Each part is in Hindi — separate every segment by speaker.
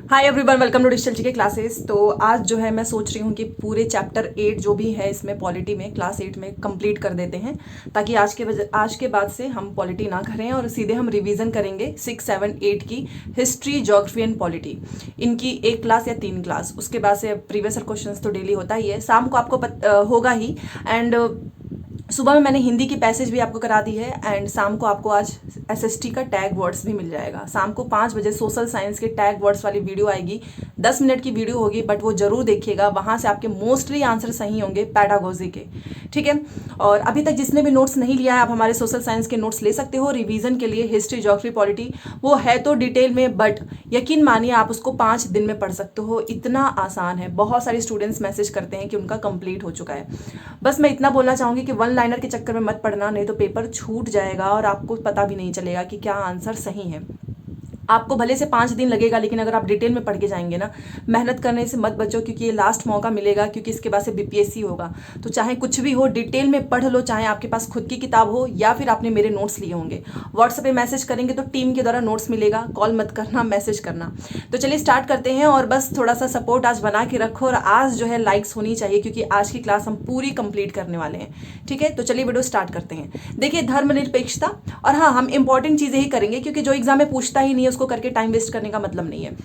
Speaker 1: Hi everyone, welcome to digital GK classes. तो आज जो है मैं सोच रही हूँ कि पूरे चैप्टर 8 जो भी है इसमें पॉलिटी में क्लास 8 में कंप्लीट कर देते हैं, ताकि आज के बाद से हम पॉलिटी ना करें और सीधे हम रिवीजन करेंगे 6, 7, 8 की हिस्ट्री, ज्योग्राफी एंड पॉलिटी। इनकी एक क्लास या 3 क्लास, उसके बाद से प्रीवियस क्वेश्चन तो डेली होता ही है, शाम को आपको होगा ही। एंड सुबह में मैंने हिंदी की पैसेज भी आपको करा दी है एंड शाम को आपको आज एसएसटी का टैग वर्ड्स भी मिल जाएगा। शाम को 5 बजे सोशल साइंस के टैग वर्ड्स वाली वीडियो आएगी, 10 मिनट की वीडियो होगी, बट वो जरूर देखिएगा, वहाँ से आपके मोस्टली आंसर सही होंगे पैडागोजी के, ठीक है। और अभी तक जिसने भी नोट्स नहीं लिया है, आप हमारे सोशल साइंस के नोट्स ले सकते हो रिवीजन के लिए। हिस्ट्री, ज्योग्राफी, पॉलिटी वो है तो डिटेल में, बट यकीन मानिए आप उसको 5 दिन में पढ़ सकते हो, इतना आसान है। बहुत सारे स्टूडेंट्स मैसेज करते हैं कि उनका कंप्लीट हो चुका है। बस मैं इतना बोलना चाहूँगी कि वन लाइनर के चक्कर में मत पढ़ना, नहीं तो पेपर छूट जाएगा और आपको पता भी नहीं चलेगा कि क्या आंसर सही है। आपको भले से 5 दिन लगेगा, लेकिन अगर आप डिटेल में पढ़ के जाएंगे ना, मेहनत करने से मत बचो, क्योंकि ये लास्ट मौका मिलेगा, क्योंकि इसके बाद से बीपीएससी होगा। तो चाहे कुछ भी हो, डिटेल में पढ़ लो, चाहे आपके पास खुद की किताब हो या फिर आपने मेरे नोट्स लिए होंगे। व्हाट्सएप पे मैसेज करेंगे तो टीम के द्वारा नोट्स मिलेगा, कॉल मत करना, मैसेज करना। तो चलिए स्टार्ट करते हैं, और बस थोड़ा सा सपोर्ट आज बना के रखो, और आज जो है लाइक्स होनी चाहिए, क्योंकि आज की क्लास हम पूरी कंप्लीट करने वाले हैं, ठीक है। तो चलिए वीडियो स्टार्ट करते हैं। देखिए, धर्मनिरपेक्षता, और हाँ, हम इंपॉर्टेंट चीजें ही करेंगे, क्योंकि जो एग्जाम में पूछता ही नहीं है उसको करके टाइम वेस्ट करने का मतलब नहीं है।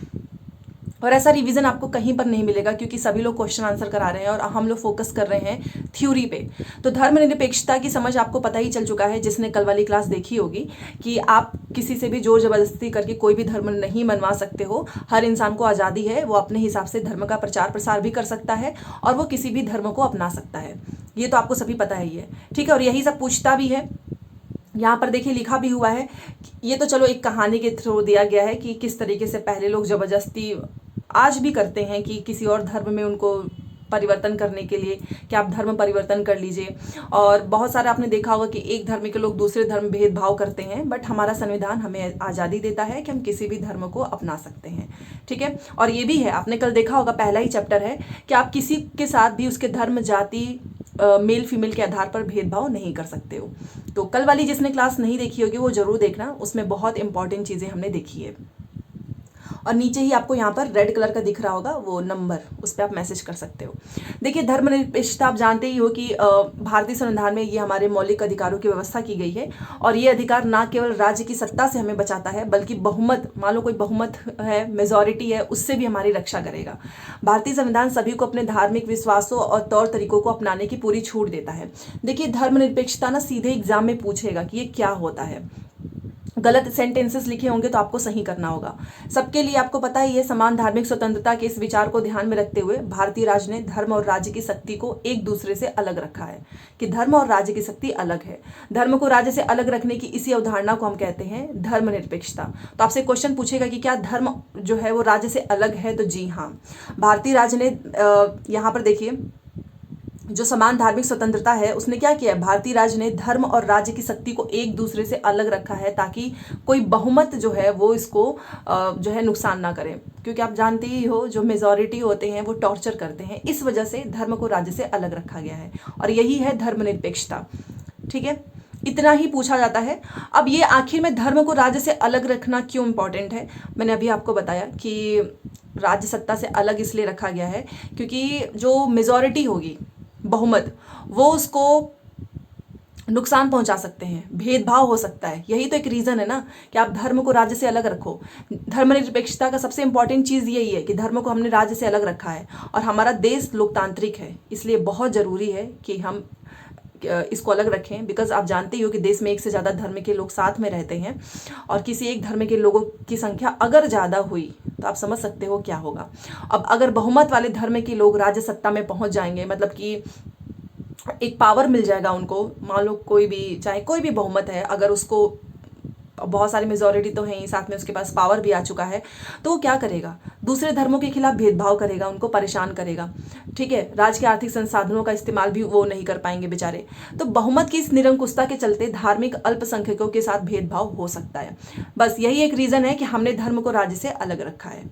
Speaker 1: और ऐसा रिवीजन आपको कहीं पर नहीं मिलेगा, क्योंकि सभी लोग क्वेश्चन आंसर करा रहे हैं और हम लोग फोकस कर रहे हैं थ्योरी पे। तो धर्मनिरपेक्षता की समझ आपको पता ही चल चुका है, जिसने कल वाली क्लास देखी होगी, कि आप किसी से भी जोर जबरदस्ती करके कोई भी धर्म नहीं मनवा सकते हो। हर इंसान को आज़ादी है, वो अपने हिसाब से धर्म का प्रचार प्रसार भी कर सकता है और वो किसी भी धर्म को अपना सकता है। ये तो आपको सभी पता ही है, ठीक है। और यही सब पूछता भी है। यहाँ पर देखिए लिखा भी हुआ है, ये तो चलो एक कहानी के थ्रू दिया गया है कि किस तरीके से पहले लोग जबरदस्ती आज भी करते हैं कि किसी और धर्म में उनको परिवर्तन करने के लिए कि आप धर्म परिवर्तन कर लीजिए। और बहुत सारा आपने देखा होगा कि एक धर्म के लोग दूसरे धर्म भेदभाव करते हैं, बट हमारा संविधान हमें आज़ादी देता है कि हम किसी भी धर्म को अपना सकते हैं, ठीक है। और ये भी है, आपने कल देखा होगा, पहला ही चैप्टर है कि आप किसी के साथ भी उसके धर्म, जाति, मेल फीमेल के आधार पर भेदभाव नहीं कर सकते हो। तो कल वाली जिसने क्लास नहीं देखी होगी वो जरूर देखना, उसमें बहुत इंपॉर्टेंट चीज़ें हमने देखी है। और नीचे ही आपको यहाँ पर रेड कलर का दिख रहा होगा वो नंबर, उस पर आप मैसेज कर सकते हो। देखिए, धर्मनिरपेक्षता आप जानते ही हो कि भारतीय संविधान में ये हमारे मौलिक अधिकारों की व्यवस्था की गई है, और ये अधिकार ना केवल राज्य की सत्ता से हमें बचाता है, बल्कि बहुमत, मान लो कोई बहुमत है, मेजॉरिटी है, उससे भी हमारी रक्षा करेगा। भारतीय संविधान सभी को अपने धार्मिक विश्वासों और तौर तरीकों को अपनाने की पूरी छूट देता है। देखिए, धर्मनिरपेक्षता ना सीधे एग्जाम में पूछेगा कि ये क्या होता है। गलत सेंटेंसेस लिखे होंगे तो आपको सही करना होगा। सबके लिए आपको पता ही है, समान धार्मिक स्वतंत्रता के इस विचार को ध्यान में रखते हुए भारतीय राज्य ने धर्म और राज्य की शक्ति को एक दूसरे से अलग रखा है, कि धर्म और राज्य की शक्ति अलग है। धर्म को राज्य से अलग रखने की इसी अवधारणा को हम कहते हैं धर्मनिरपेक्षता। तो आपसे क्वेश्चन पूछेगा कि क्या धर्म जो है वो राज्य से अलग है, तो जी हाँ, भारतीय राज्य ने यहाँ पर देखिए जो समान धार्मिक स्वतंत्रता है उसने क्या किया है, भारतीय राज्य ने धर्म और राज्य की शक्ति को एक दूसरे से अलग रखा है, ताकि कोई बहुमत जो है वो इसको जो है नुकसान ना करे। क्योंकि आप जानते ही हो, जो मेजॉरिटी होते हैं वो टॉर्चर करते हैं, इस वजह से धर्म को राज्य से अलग रखा गया है, और यही है धर्मनिरपेक्षता, ठीक है। इतना ही पूछा जाता है। अब ये आखिर में धर्म को राज्य से अलग रखना क्यों इंपॉर्टेंट है, मैंने अभी आपको बताया कि राज्य सत्ता से अलग इसलिए रखा गया है क्योंकि जो मेजॉरिटी होगी, बहुमत, वो उसको नुकसान पहुंचा सकते हैं, भेदभाव हो सकता है। यही तो एक रीज़न है ना कि आप धर्म को राज्य से अलग रखो। धर्मनिरपेक्षता का सबसे इंपॉर्टेंट चीज़ यही है कि धर्म को हमने राज्य से अलग रखा है, और हमारा देश लोकतांत्रिक है, इसलिए बहुत ज़रूरी है कि हम इसको अलग रखें। बिकॉज आप जानते ही हो कि देश में एक से ज़्यादा धर्म के लोग साथ में रहते हैं, और किसी एक धर्म के लोगों की संख्या अगर ज़्यादा हुई तो आप समझ सकते हो क्या होगा। अब अगर बहुमत वाले धर्म के लोग राज्य सत्ता में पहुंच जाएंगे, मतलब कि एक पावर मिल जाएगा उनको, मान लो कोई भी, चाहे कोई भी बहुमत है, अगर उसको बहुत सारी मेजॉरिटी तो है ही, साथ में उसके पास पावर भी आ चुका है, तो वो क्या करेगा, दूसरे धर्मों के खिलाफ भेदभाव करेगा, उनको परेशान करेगा, ठीक है। राज्य के आर्थिक संसाधनों का इस्तेमाल भी वो नहीं कर पाएंगे बेचारे। तो बहुमत की इस निरंकुशता के चलते धार्मिक अल्पसंख्यकों के साथ भेदभाव हो सकता है। बस यही एक रीज़न है कि हमने धर्म को राज्य से अलग रखा है,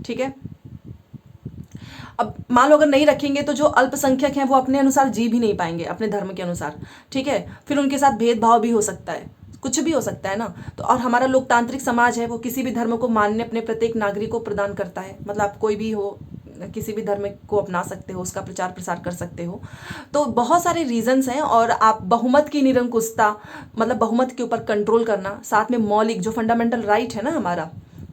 Speaker 1: ठीक है। अब मान लो अगर नहीं रखेंगे तो जो अल्पसंख्यक हैं वो अपने अनुसार जी भी नहीं पाएंगे, अपने धर्म के अनुसार, ठीक है। फिर उनके साथ भेदभाव भी हो सकता है, कुछ भी हो सकता है ना। तो और हमारा लोकतांत्रिक समाज है, वो किसी भी धर्म को मानने अपने प्रत्येक नागरिक को प्रदान करता है। मतलब आप कोई भी हो, किसी भी धर्म को अपना सकते हो, उसका प्रचार प्रसार कर सकते हो। तो बहुत सारे रीजंस हैं। और आप बहुमत की निरंकुशता, मतलब बहुमत के ऊपर कंट्रोल करना, साथ में मौलिक जो फंडामेंटल राइट है ना हमारा,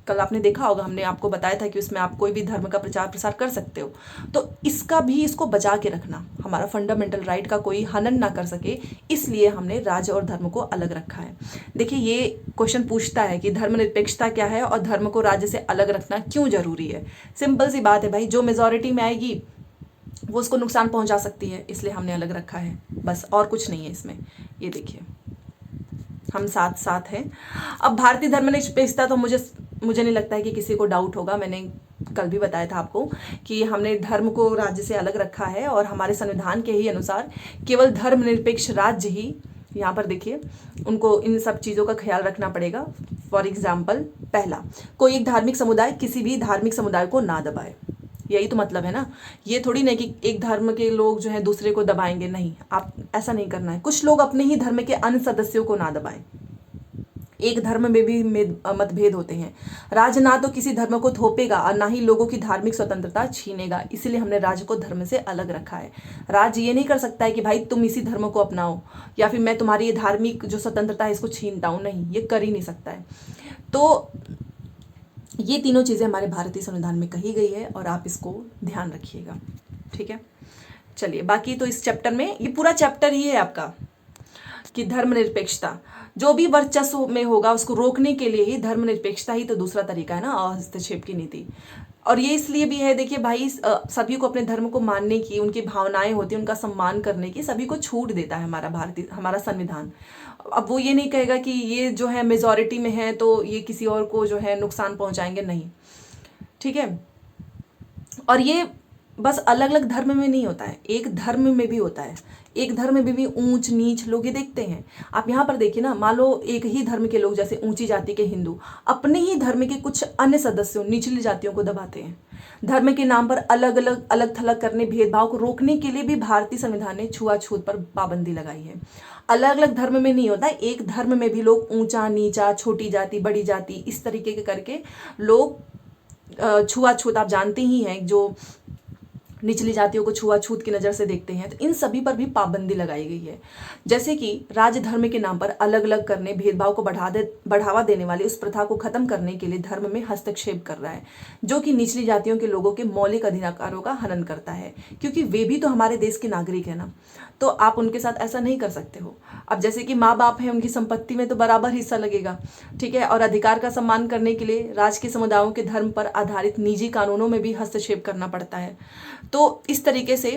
Speaker 1: कल आपने देखा होगा, हमने आपको बताया था कि उसमें आप कोई भी धर्म का प्रचार प्रसार कर सकते हो। तो इसका भी, इसको बचा के रखना, हमारा फंडामेंटल राइट का कोई हनन ना कर सके, इसलिए हमने राज्य और धर्म को अलग रखा है। देखिए, ये क्वेश्चन पूछता है कि धर्मनिरपेक्षता क्या है और धर्म को राज्य से अलग रखना क्यों जरूरी है। सिंपल सी बात है भाई, जो मेजॉरिटी में आएगी वो उसको नुकसान पहुंचा सकती है, इसलिए हमने अलग रखा है, बस, और कुछ नहीं है इसमें। ये देखिए, हम साथ साथ हैं। अब भारतीय धर्मनिरपेक्षता तो मुझे नहीं लगता है कि किसी को डाउट होगा। मैंने कल भी बताया था आपको कि हमने धर्म को राज्य से अलग रखा है और हमारे संविधान के ही अनुसार केवल धर्मनिरपेक्ष राज्य ही, यहाँ पर देखिए, उनको इन सब चीज़ों का ख्याल रखना पड़ेगा। फॉर एग्जाम्पल, पहला, कोई एक धार्मिक समुदाय किसी भी धार्मिक समुदाय को ना दबाए। यही तो मतलब है ना। ये थोड़ी नहीं कि एक धर्म के लोग जो है दूसरे को दबाएंगे, नहीं, आप ऐसा नहीं करना है। कुछ लोग अपने ही धर्म के अन्य सदस्यों को ना दबाएं। एक धर्म में भी मतभेद होते हैं। राज्य ना तो किसी धर्म को थोपेगा और ना ही लोगों की धार्मिक स्वतंत्रता छीनेगा, इसलिए हमने राज्य को धर्म से अलग रखा है। राज्य ये नहीं कर सकता है कि भाई तुम इसी धर्म को अपनाओ या फिर मैं तुम्हारी ये धार्मिक जो स्वतंत्रता है इसको छीनता हूँ, नहीं, ये कर ही नहीं सकता है। तो ये तीनों चीज़ें हमारे भारतीय संविधान में कही गई है और आप इसको ध्यान रखिएगा, ठीक है। चलिए, बाकी तो इस चैप्टर में, ये पूरा चैप्टर ही है आपका कि धर्मनिरपेक्षता, जो भी वर्चस्व में होगा उसको रोकने के लिए ही धर्मनिरपेक्षता ही तो दूसरा तरीका है ना, हस्तक्षेप की नीति। और ये इसलिए भी है, देखिए भाई, सभी को अपने धर्म को मानने की, उनकी भावनाएं होती हैं, उनका सम्मान करने की, सभी को छूट देता है हमारा संविधान। अब वो ये नहीं कहेगा कि ये जो है मेजॉरिटी में है तो ये किसी और को जो है नुकसान पहुंचाएंगे, नहीं, ठीक है। और ये बस अलग अलग धर्म में नहीं होता है, एक धर्म में भी होता है। एक धर्म में भी ऊंच नीच लोग ये देखते हैं। आप यहाँ पर देखिए ना, मान लो एक ही धर्म के लोग, जैसे ऊंची जाति के हिंदू, अपने ही धर्म के कुछ अन्य सदस्यों, निचली जातियों को दबाते हैं। धर्म के नाम पर अलग थलग करने, भेदभाव को रोकने के लिए भी भारतीय संविधान ने छुआछूत पर पाबंदी लगाई है। अलग अलग धर्म में नहीं होता, एक धर्म में भी लोग ऊंचा नीचा, छोटी जाति बड़ी जाति, इस तरीके के करके लोग छुआछूत, आप जानते ही हैं, जो निचली जातियों को छुआछूत की नज़र से देखते हैं, तो इन सभी पर भी पाबंदी लगाई गई है। जैसे कि राज्य धर्म के नाम पर अलग अलग करने, भेदभाव को बढ़ावा देने वाली उस प्रथा को खत्म करने के लिए धर्म में हस्तक्षेप कर रहा है, जो कि निचली जातियों के लोगों के मौलिक अधिकारों का हनन करता है, क्योंकि वे भी तो हमारे देश के नागरिक है ना। तो आप उनके साथ ऐसा नहीं कर सकते हो। अब जैसे कि माँ बाप हैं, उनकी संपत्ति में तो बराबर हिस्सा लगेगा, ठीक है। और अधिकार का सम्मान करने के लिए राज्य के समुदायों के धर्म पर आधारित निजी कानूनों में भी हस्तक्षेप करना पड़ता है। तो इस तरीके से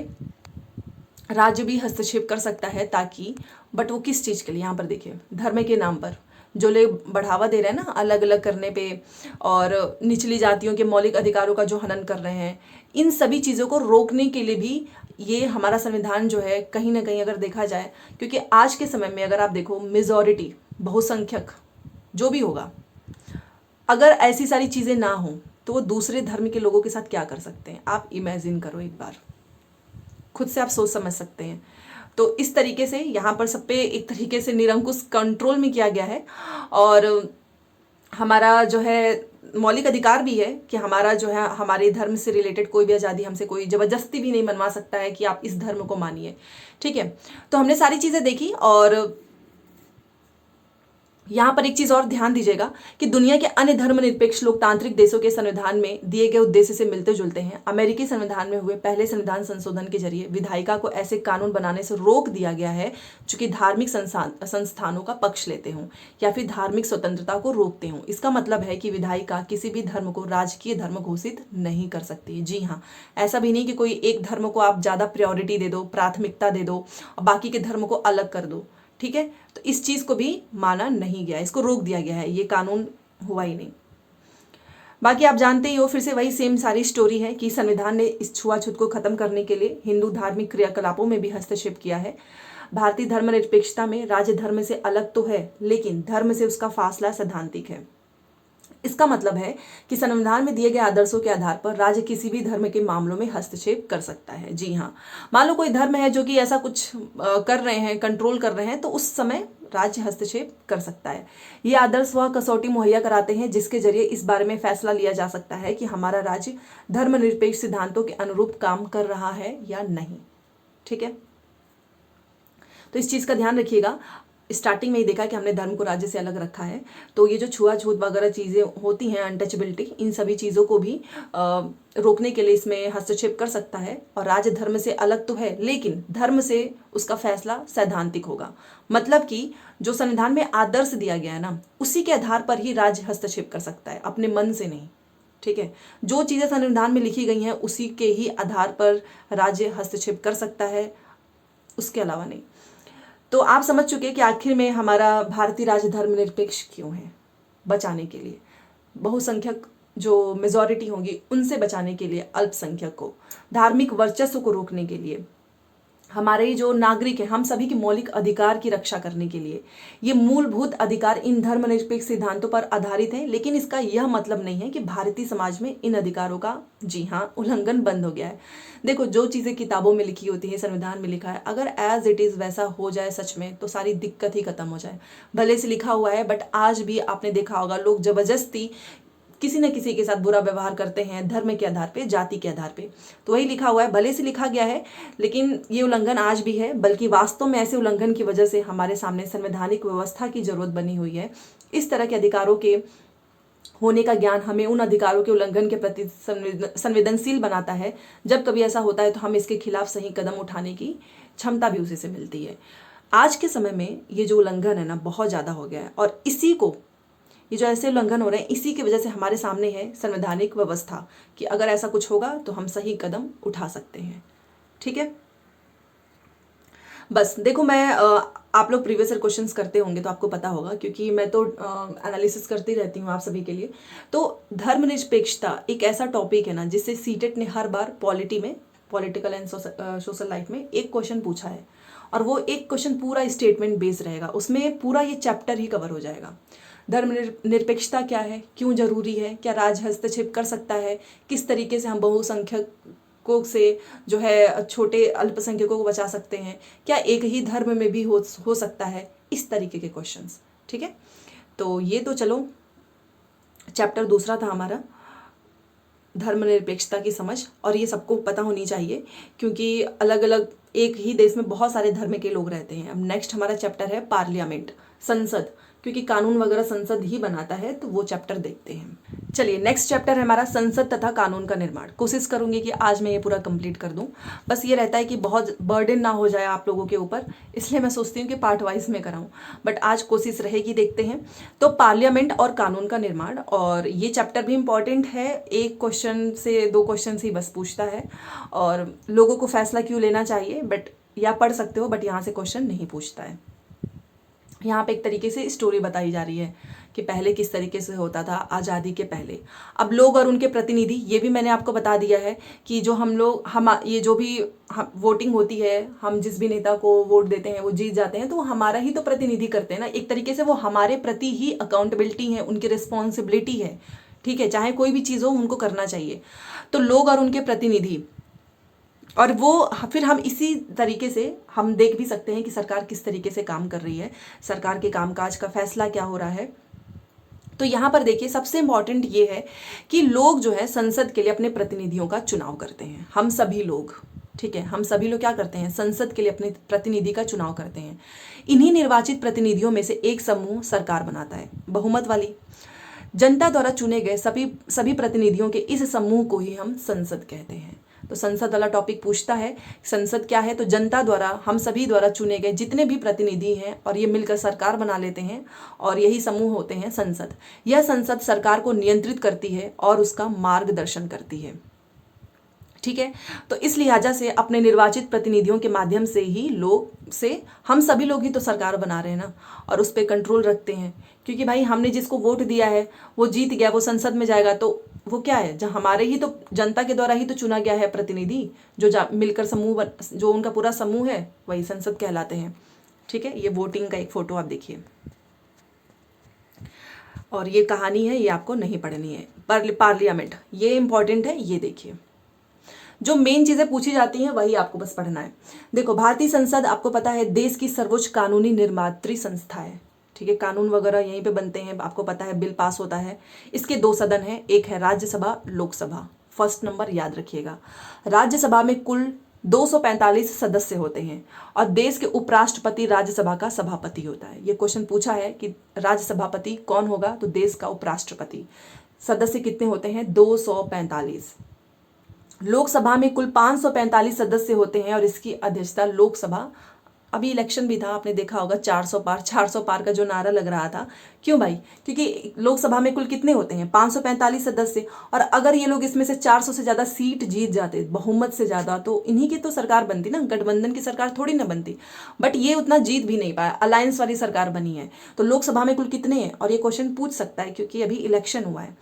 Speaker 1: राज्य भी हस्तक्षेप कर सकता है, ताकि, बट वो किस चीज़ के लिए, यहाँ पर देखिए, धर्म के नाम पर जो लोग बढ़ावा दे रहे हैं ना अलग अलग करने पे, और निचली जातियों के मौलिक अधिकारों का जो हनन कर रहे हैं, इन सभी चीज़ों को रोकने के लिए भी ये हमारा संविधान जो है, कहीं ना कहीं अगर देखा जाए, क्योंकि आज के समय में अगर आप देखो, मेजॉरिटी, बहुसंख्यक जो भी होगा, अगर ऐसी सारी चीज़ें ना हो तो वो दूसरे धर्म के लोगों के साथ क्या कर सकते हैं, आप इमेजिन करो एक बार, खुद से आप सोच समझ सकते हैं। तो इस तरीके से यहाँ पर सब पे एक तरीके से निरंकुश कंट्रोल में किया गया है। और हमारा जो है मौलिक अधिकार भी है कि हमारा जो है, हमारे धर्म से रिलेटेड कोई भी आज़ादी हमसे कोई ज़बरदस्ती भी नहीं मनवा सकता है कि आप इस धर्म को मानिए, ठीक है। तो हमने सारी चीज़ें देखी। और यहाँ पर एक चीज़ और ध्यान दीजिएगा कि दुनिया के अन्य धर्मनिरपेक्ष लोकतांत्रिक देशों के संविधान में दिए गए उद्देश्य से मिलते जुलते हैं। अमेरिकी संविधान में हुए पहले संविधान संशोधन के जरिए विधायिका को ऐसे कानून बनाने से रोक दिया गया है जो कि धार्मिक संस्थानों का पक्ष लेते हों या फिर धार्मिक स्वतंत्रता को रोकते हों। इसका मतलब है कि विधायिका किसी भी धर्म को राजकीय धर्म घोषित नहीं कर सकती। जी हाँ, ऐसा भी नहीं कि कोई एक धर्म को आप ज़्यादा प्रायोरिटी दे दो, प्राथमिकता दे दो और बाकी के धर्म को अलग कर दो, ठीक है। तो इस चीज़ को भी माना नहीं गया, इसको रोक दिया गया है, ये कानून हुआ ही नहीं। बाकी आप जानते ही हो, फिर से वही सेम सारी स्टोरी है कि संविधान ने इस छुआछूत को खत्म करने के लिए हिंदू धार्मिक क्रियाकलापों में भी हस्तक्षेप किया है। भारतीय धर्मनिरपेक्षता में राज्य धर्म से अलग तो है, लेकिन धर्म से उसका फासला सैद्धांतिक है। इसका मतलब है कि संविधान में दिए गए आदर्शों के आधार पर राज्य किसी भी धर्म के मामलों में हस्तक्षेप कर सकता है। जी हाँ, मान लो कोई धर्म है जो कि ऐसा कुछ कर रहे हैं, कंट्रोल कर रहे हैं, तो उस समय राज्य हस्तक्षेप कर सकता है। ये आदर्श वह कसौटी मुहैया कराते हैं जिसके जरिए इस बारे में फैसला लिया जा सकता है कि हमारा राज्य धर्मनिरपेक्ष सिद्धांतों के अनुरूप काम कर रहा है या नहीं। ठीक है, तो इस चीज़ का ध्यान रखिएगा। स्टार्टिंग में ही देखा कि हमने धर्म को राज्य से अलग रखा है, तो ये जो छुआछूत वगैरह चीज़ें होती हैं, अनटचेबिलिटी, इन सभी चीज़ों को भी रोकने के लिए इसमें हस्तक्षेप कर सकता है। और राज्य धर्म से अलग तो है, लेकिन धर्म से उसका फैसला सैद्धांतिक होगा। मतलब कि जो संविधान में आदर्श दिया गया है ना, उसी के आधार पर ही राज्य हस्तक्षेप कर सकता है, अपने मन से नहीं। ठीक है, जो चीज़ें संविधान में लिखी गई हैं उसी के ही आधार पर राज्य हस्तक्षेप कर सकता है, उसके अलावा नहीं। तो आप समझ चुके हैं कि आखिर में हमारा भारतीय राज्य धर्मनिरपेक्ष क्यों है। बचाने के लिए, बहुसंख्यक जो मेजॉरिटी होंगी उनसे बचाने के लिए, अल्पसंख्यक को, धार्मिक वर्चस्व को रोकने के लिए, हमारे जो नागरिक हैं, हम सभी के मौलिक अधिकार की रक्षा करने के लिए। ये मूलभूत अधिकार इन धर्मनिरपेक्ष सिद्धांतों पर आधारित हैं, लेकिन इसका यह मतलब नहीं है कि भारतीय समाज में इन अधिकारों का, जी हाँ, उल्लंघन बंद हो गया है। देखो, जो चीज़ें किताबों में लिखी होती है, संविधान में लिखा है, अगर एज इट इज़ वैसा हो जाए सच में, तो सारी दिक्कत ही खत्म हो जाए। भले से लिखा हुआ है, बट आज भी आपने देखा होगा लोग जबरदस्ती किसी न किसी के साथ बुरा व्यवहार करते हैं, धर्म के आधार पे, जाति के आधार पे। तो वही लिखा हुआ है, भले से लिखा गया है, लेकिन ये उल्लंघन आज भी है। बल्कि वास्तव में ऐसे उल्लंघन की वजह से हमारे सामने संवैधानिक व्यवस्था की जरूरत बनी हुई है। इस तरह के अधिकारों के होने का ज्ञान हमें उन अधिकारों के उल्लंघन के प्रति संवेदनशील बनाता है। जब कभी ऐसा होता है तो हम इसके खिलाफ सही कदम उठाने की क्षमता भी उसी से मिलती है। आज के समय में ये जो उल्लंघन है ना, बहुत ज़्यादा हो गया है, और इसी को, ये जो ऐसे उल्लंघन हो रहे हैं, इसी की वजह से हमारे सामने है संवैधानिक व्यवस्था कि अगर ऐसा कुछ होगा तो हम सही कदम उठा सकते हैं। ठीक है, बस देखो, मैं आप लोग प्रीवियस ईयर क्वेश्चंस करते होंगे तो आपको पता होगा, क्योंकि मैं तो एनालिसिस करती रहती हूँ आप सभी के लिए। तो धर्मनिरपेक्षता एक ऐसा टॉपिक है ना, जिससे सीटेट ने हर बार पॉलिटी में, पॉलिटिकल एंड सोशल लाइफ में एक क्वेश्चन पूछा है, और वो एक क्वेश्चन पूरा स्टेटमेंट बेस्ड रहेगा, उसमें पूरा ये चैप्टर ही कवर हो जाएगा। धर्मनिरपेक्षता क्या है, क्यों जरूरी है, क्या राज्य हस्तक्षेप कर सकता है, किस तरीके से हम बहुसंख्यकों से जो है छोटे अल्पसंख्यकों को बचा सकते हैं, क्या एक ही धर्म में भी हो सकता है, इस तरीके के क्वेश्चंस। ठीक है, तो ये तो चलो चैप्टर दूसरा था हमारा, धर्मनिरपेक्षता की समझ, और ये सबको पता होनी चाहिए क्योंकि अलग अलग एक ही देश में बहुत सारे धर्म के लोग रहते हैं। अब नेक्स्ट हमारा चैप्टर है पार्लियामेंट, संसद, क्योंकि कानून वगैरह संसद ही बनाता है, तो वो चैप्टर देखते हैं। चलिए, नेक्स्ट चैप्टर है हमारा संसद तथा कानून का निर्माण। कोशिश करूंगी कि आज मैं ये पूरा कंप्लीट कर दूं। बस ये रहता है कि बहुत बर्डन ना हो जाए आप लोगों के ऊपर, इसलिए मैं सोचती हूँ कि पार्ट वाइज में कराऊं, बट आज कोशिश रहेगी, देखते हैं। तो पार्लियामेंट और कानून का निर्माण, और ये चैप्टर भी इंपॉर्टेंट है, एक क्वेश्चन से 2 क्वेश्चन ही बस पूछता है, और लोगों को फैसला क्यों लेना चाहिए, बट या पढ़ सकते हो, बट यहाँ से क्वेश्चन नहीं पूछता है। यहाँ पे एक तरीके से स्टोरी बताई जा रही है कि पहले किस तरीके से होता था, आज़ादी के पहले। अब लोग और उनके प्रतिनिधि, ये भी मैंने आपको बता दिया है कि जो हम ये जो भी वोटिंग होती है, हम जिस भी नेता को वोट देते हैं वो जीत जाते हैं, तो वो हमारा ही तो प्रतिनिधि करते हैं ना, एक तरीके से वो हमारे प्रति ही अकाउंटेबिलिटी है, उनकी रिस्पॉन्सिबिलिटी है। ठीक है, चाहे कोई भी चीज़ हो उनको करना चाहिए। तो लोग और उनके प्रतिनिधि, और वो फिर हम इसी तरीके से हम देख भी सकते हैं कि सरकार किस तरीके से काम कर रही है, सरकार के कामकाज का फैसला क्या हो रहा है। तो यहाँ पर देखिए, सबसे इम्पॉर्टेंट ये है कि लोग जो है संसद के लिए अपने प्रतिनिधियों का चुनाव करते हैं। हम सभी लोग, ठीक है, हम सभी लोग क्या करते हैं, संसद के लिए अपने प्रतिनिधि का चुनाव करते हैं। इन्हीं निर्वाचित प्रतिनिधियों में से एक समूह सरकार बनाता है, बहुमत वाली। जनता द्वारा चुने गए सभी प्रतिनिधियों के इस समूह को ही हम संसद कहते हैं। तो संसद वाला टॉपिक पूछता है संसद क्या है, तो जनता द्वारा, हम सभी द्वारा चुने गए जितने भी प्रतिनिधि हैं, और ये मिलकर सरकार बना लेते हैं, और यही समूह होते हैं संसद। यह संसद सरकार को नियंत्रित करती है और उसका मार्गदर्शन करती है। ठीक है, तो इस लिहाजा से अपने निर्वाचित प्रतिनिधियों के माध्यम से ही हम सभी लोग ही तो सरकार बना रहे हैं ना, और उस पर कंट्रोल रखते हैं। क्योंकि भाई हमने जिसको वोट दिया है वो जीत गया, वो संसद में जाएगा, तो वो क्या है, जब हमारे ही तो जनता के द्वारा ही तो चुना गया है प्रतिनिधि, जो मिलकर जो उनका पूरा समूह है वही संसद कहलाते हैं। ठीक है, ये वोटिंग का एक फोटो आप देखिए। और ये कहानी है, ये आपको नहीं पढ़नी है। पार्लियामेंट ये इंपॉर्टेंट है, ये देखिए जो मेन चीजें पूछी जाती हैं वही आपको बस पढ़ना है। देखो भारतीय संसद आपको पता है देश की सर्वोच्च कानूनी निर्मात्री संस्था है, ठीक है। कानून वगैरह यहीं पे बनते हैं, आपको पता है बिल पास होता है। इसके दो सदन हैं, एक है राज्यसभा, लोकसभा। फर्स्ट नंबर याद रखिएगा। राज्यसभा में कुल 245 सदस्य होते हैं और देश के उपराष्ट्रपति राज्यसभा का सभापति होता है। ये क्वेश्चन पूछा है कि राज्य सभापति कौन होगा, तो देश का उपराष्ट्रपति। सदस्य कितने होते हैं, 245। लोकसभा में कुल 545 सदस्य होते हैं और इसकी अध्यक्षता लोकसभा, अभी इलेक्शन भी था, आपने देखा होगा 400 पार का जो नारा लग रहा था। क्यों भाई, क्योंकि लोकसभा में कुल कितने होते हैं, 545 सदस्य। और अगर ये लोग इसमें से 400 से ज़्यादा सीट जीत जाते बहुमत से ज़्यादा, तो इन्हीं की तो सरकार बनती ना, गठबंधन की सरकार थोड़ी ना बनती। बट ये उतना जीत भी नहीं पाया, अलायंस वाली सरकार बनी है। तो लोकसभा में कुल कितने हैं, और ये क्वेश्चन पूछ सकता है क्योंकि अभी इलेक्शन हुआ है।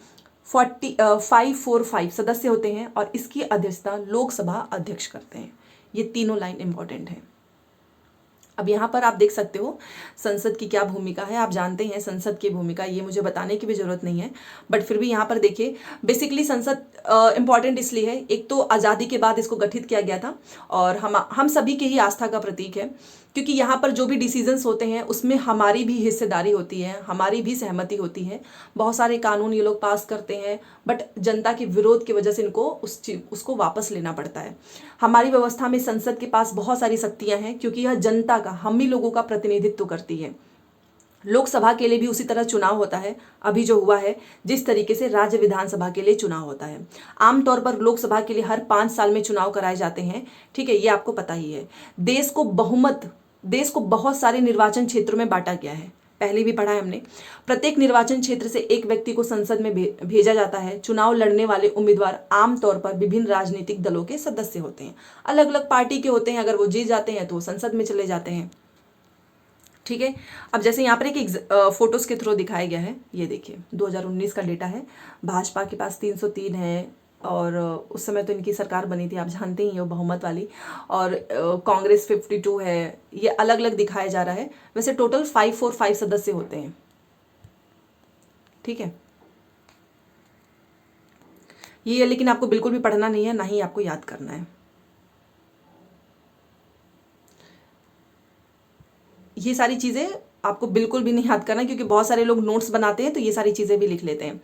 Speaker 1: 545 सदस्य होते हैं और इसकी अध्यक्षता लोकसभा अध्यक्ष करते हैं। ये तीनों लाइन इंपॉर्टेंट है। अब यहाँ पर आप देख सकते हो संसद की क्या भूमिका है, आप जानते हैं संसद की भूमिका, ये मुझे बताने की भी जरूरत नहीं है। बट फिर भी यहाँ पर देखिए बेसिकली संसद इम्पॉर्टेंट इसलिए है, एक तो आज़ादी के बाद इसको गठित किया गया था और हम सभी की ही आस्था का प्रतीक है, क्योंकि यहाँ पर जो भी डिसीजंस होते हैं उसमें हमारी भी हिस्सेदारी होती है, हमारी भी सहमति होती है। बहुत सारे कानून ये लोग पास करते हैं बट जनता के विरोध की वजह से इनको उसको वापस लेना पड़ता है। हमारी व्यवस्था में संसद के पास बहुत सारी शक्तियां हैं क्योंकि यह जनता का, हम ही लोगों का प्रतिनिधित्व करती है। लोकसभा के लिए भी उसी तरह चुनाव होता है, अभी जो हुआ है जिस तरीके से राज्य विधानसभा के लिए चुनाव होता है। आमतौर पर लोकसभा के लिए हर 5 साल में चुनाव कराए जाते हैं, ठीक है, ये आपको पता ही है। देश को बहुत सारे निर्वाचन क्षेत्रों में बांटा गया है, पहले भी पढ़ा है हमने। प्रत्येक निर्वाचन क्षेत्र से एक व्यक्ति को संसद में भेजा जाता है। चुनाव लड़ने वाले उम्मीदवार आमतौर पर विभिन्न राजनीतिक दलों के सदस्य होते हैं, अलग अलग पार्टी के होते हैं। अगर वो जीत जाते हैं तो वो संसद में चले जाते हैं, ठीक है। अब जैसे यहाँ पर एक फोटोज के थ्रू दिखाया गया है, ये देखिए 2019 का डेटा है। भाजपा के पास 303 है और उस समय तो इनकी सरकार बनी थी, आप जानते ही हो, बहुमत वाली। और कांग्रेस 52 है, ये अलग अलग दिखाया जा रहा है। वैसे टोटल 545 सदस्य होते हैं, ठीक है। ये लेकिन आपको बिल्कुल भी पढ़ना नहीं है, ना ही आपको याद करना है। ये सारी चीज़ें आपको बिल्कुल भी नहीं याद करना, क्योंकि बहुत सारे लोग नोट्स बनाते हैं तो ये सारी चीज़ें भी लिख लेते हैं।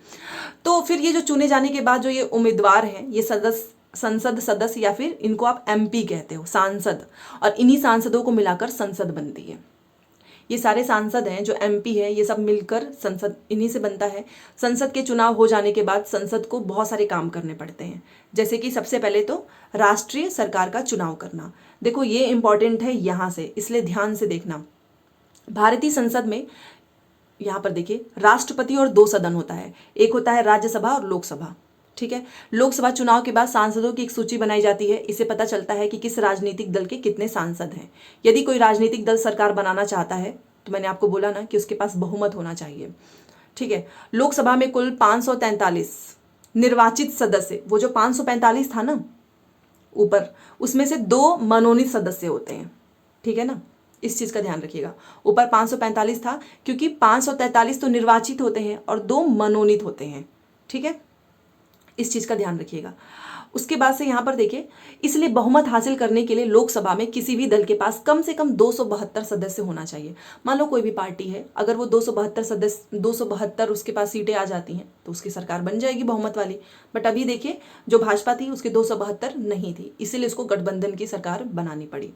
Speaker 1: तो फिर ये जो चुने जाने के बाद जो ये उम्मीदवार हैं, ये संसद सदस्य या फिर इनको आप एमपी कहते हो, सांसद, और इन्हीं सांसदों को मिलाकर संसद बनती है। ये सारे सांसद हैं जो एमपी है, ये सब मिलकर संसद इन्हीं से बनता है। संसद के चुनाव हो जाने के बाद संसद को बहुत सारे काम करने पड़ते हैं, जैसे कि सबसे पहले तो राष्ट्रीय सरकार का चुनाव करना। देखो ये इंपॉर्टेंट है यहाँ से, इसलिए ध्यान से देखना। भारतीय संसद में यहाँ पर देखिए राष्ट्रपति और 2 सदन होता है, एक होता है राज्यसभा और लोकसभा, ठीक है। लोकसभा चुनाव के बाद सांसदों की एक सूची बनाई जाती है, इससे पता चलता है कि किस राजनीतिक दल के कितने सांसद हैं। यदि कोई राजनीतिक दल सरकार बनाना चाहता है तो मैंने आपको बोला ना कि उसके पास बहुमत होना चाहिए, ठीक है। लोकसभा में कुल 543 निर्वाचित सदस्य, वो जो 545 था ना ऊपर, उसमें से 2 मनोनीत सदस्य होते हैं, ठीक है ना। इस चीज का ध्यान रखिएगा। ऊपर 545 था क्योंकि 543 तो निर्वाचित होते हैं और 2 मनोनीत होते हैं, ठीक है। इस चीज का ध्यान रखिएगा। उसके बाद से यहाँ पर देखिए, इसलिए बहुमत हासिल करने के लिए लोकसभा में किसी भी दल के पास कम से कम 272 सदस्य होना चाहिए। मान लो कोई भी पार्टी है, अगर वो 272 उसके पास सीटें आ जाती हैं तो उसकी सरकार बन जाएगी बहुमत वाली। बट अभी देखिए जो भाजपा थी उसकी 272 नहीं थी, इसीलिए उसको गठबंधन की सरकार बनानी पड़ी।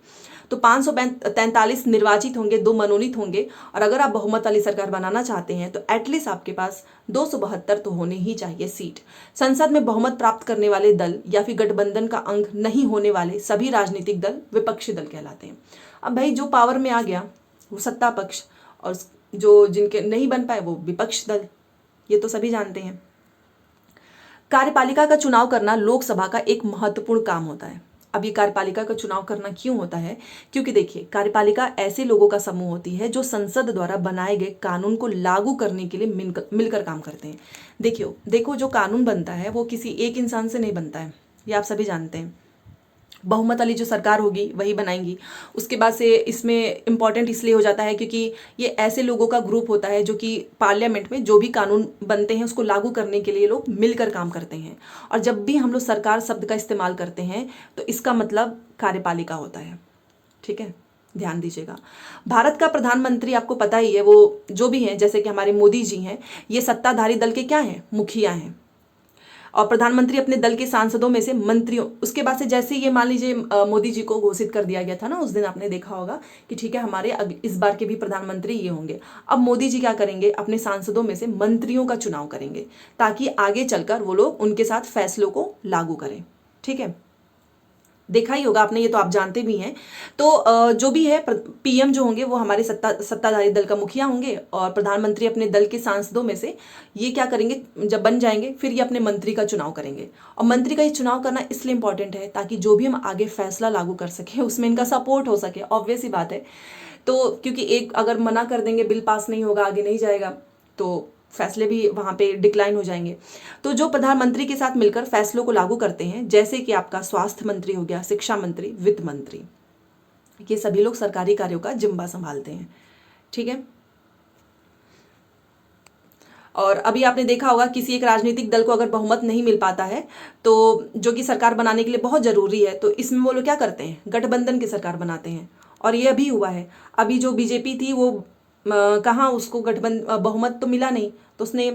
Speaker 1: तो 543 निर्वाचित होंगे, 2 मनोनीत होंगे, और अगर आप बहुमत वाली सरकार बनाना चाहते हैं तो एटलीस्ट आपके पास 272 तो होने ही चाहिए सीट। संसद में बहुमत प्राप्त करने वाले दल या फिर गठबंधन का अंग नहीं होने वाले सभी राजनीतिक दल विपक्षी दल कहलाते हैं। अब भाई जो पावर में आ गया वो सत्ता पक्ष, और जो जिनके नहीं बन पाए वो विपक्ष दल, ये तो सभी जानते हैं। कार्यपालिका का चुनाव करना लोकसभा का एक महत्वपूर्ण काम होता है। अब ये कार्यपालिका का चुनाव करना क्यों होता है, क्योंकि देखिए कार्यपालिका ऐसे लोगों का समूह होती है जो संसद द्वारा बनाए गए कानून को लागू करने के लिए मिलकर काम करते हैं। देखो जो कानून बनता है वो किसी एक इंसान से नहीं बनता है, ये आप सभी जानते हैं। बहुमत वाली जो सरकार होगी वही बनाएंगी। उसके बाद से इसमें इम्पॉर्टेंट इसलिए हो जाता है क्योंकि ये ऐसे लोगों का ग्रुप होता है जो कि पार्लियामेंट में जो भी कानून बनते हैं उसको लागू करने के लिए लोग मिलकर काम करते हैं। और जब भी हम लोग सरकार शब्द का इस्तेमाल करते हैं तो इसका मतलब कार्यपालिका होता है। ठीक है, ध्यान दीजिएगा। भारत का प्रधानमंत्री आपको पता ही है, वो जो भी हैं, जैसे कि हमारे मोदी जी हैं, ये सत्ताधारी दल के क्या हैं, मुखिया हैं। और प्रधानमंत्री अपने दल के सांसदों में से मंत्रियों, उसके बाद से जैसे ये मान लीजिए मोदी जी को घोषित कर दिया गया था ना, उस दिन आपने देखा होगा कि ठीक है हमारे इस बार के भी प्रधानमंत्री ये होंगे। अब मोदी जी क्या करेंगे, अपने सांसदों में से मंत्रियों का चुनाव करेंगे ताकि आगे चलकर वो लोग उनके साथ फैसलों को लागू करें। ठीक है, देखा ही होगा आपने, ये तो आप जानते भी हैं। तो जो भी है पीएम जो होंगे वो हमारे सत्ताधारी दल का मुखिया होंगे, और प्रधानमंत्री अपने दल के सांसदों में से ये क्या करेंगे, जब बन जाएंगे फिर ये अपने मंत्री का चुनाव करेंगे। और मंत्री का ये चुनाव करना इसलिए इंपॉर्टेंट है ताकि जो भी हम आगे फैसला लागू कर सके उसमें इनका सपोर्ट हो सके। ऑब्वियस ही बात है। तो क्योंकि एक अगर मना कर देंगे, बिल पास नहीं होगा, आगे नहीं जाएगा, तो फैसले भी वहाँ पे डिक्लाइन हो जाएंगे। तो जो प्रधानमंत्री के साथ मिलकर फैसलों को लागू करते हैं, जैसे कि आपका स्वास्थ्य मंत्री हो गया, शिक्षा मंत्री, वित्त मंत्री, ये सभी लोग सरकारी कार्यों का जिम्मा संभालते हैं। ठीक है, और अभी आपने देखा होगा किसी एक राजनीतिक दल को अगर बहुमत नहीं मिल पाता है, तो जो कि सरकार बनाने के लिए बहुत जरूरी है, तो इसमें वो लोग क्या करते हैं, गठबंधन की सरकार बनाते हैं। और ये अभी हुआ है। अभी जो बीजेपी थी वो कहाँ, उसको बहुमत तो मिला नहीं, तो उसने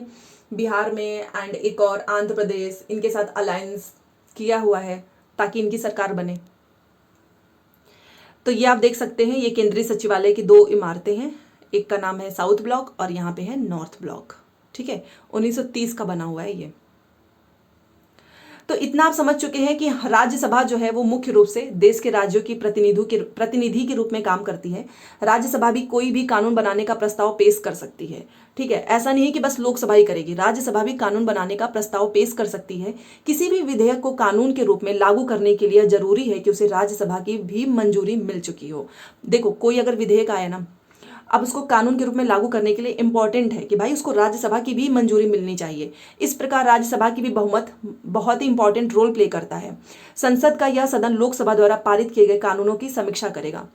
Speaker 1: बिहार में एंड एक और आंध्र प्रदेश, इनके साथ अलायंस किया हुआ है ताकि इनकी सरकार बने। तो ये आप देख सकते हैं, ये केंद्रीय सचिवालय की दो इमारतें हैं, एक का नाम है साउथ ब्लॉक और यहाँ पे है नॉर्थ ब्लॉक। ठीक है, 1930 का बना हुआ है ये। तो इतना आप समझ चुके हैं कि राज्यसभा जो है वो मुख्य रूप से देश के राज्यों की प्रतिनिधि के रूप में काम करती है। राज्यसभा भी कोई भी कानून बनाने का प्रस्ताव पेश कर सकती है। ठीक है, ऐसा नहीं है कि बस लोकसभा ही करेगी, राज्यसभा भी कानून बनाने का प्रस्ताव पेश कर सकती है। किसी भी विधेयक को कानून के रूप में लागू करने के लिए जरूरी है कि उसे राज्यसभा की भी मंजूरी मिल चुकी हो। देखो, कोई अगर विधेयक आया ना, अब उसको कानून के रूप में लागू करने के लिए इंपॉर्टेंट है कि भाई उसको राज्यसभा की भी मंजूरी मिलनी चाहिए। इस प्रकार राज्यसभा की भी बहुमत बहुत ही इंपॉर्टेंट रोल प्ले करता है। संसद का यह सदन लोकसभा द्वारा पारित किए गए कानूनों की समीक्षा करेगा।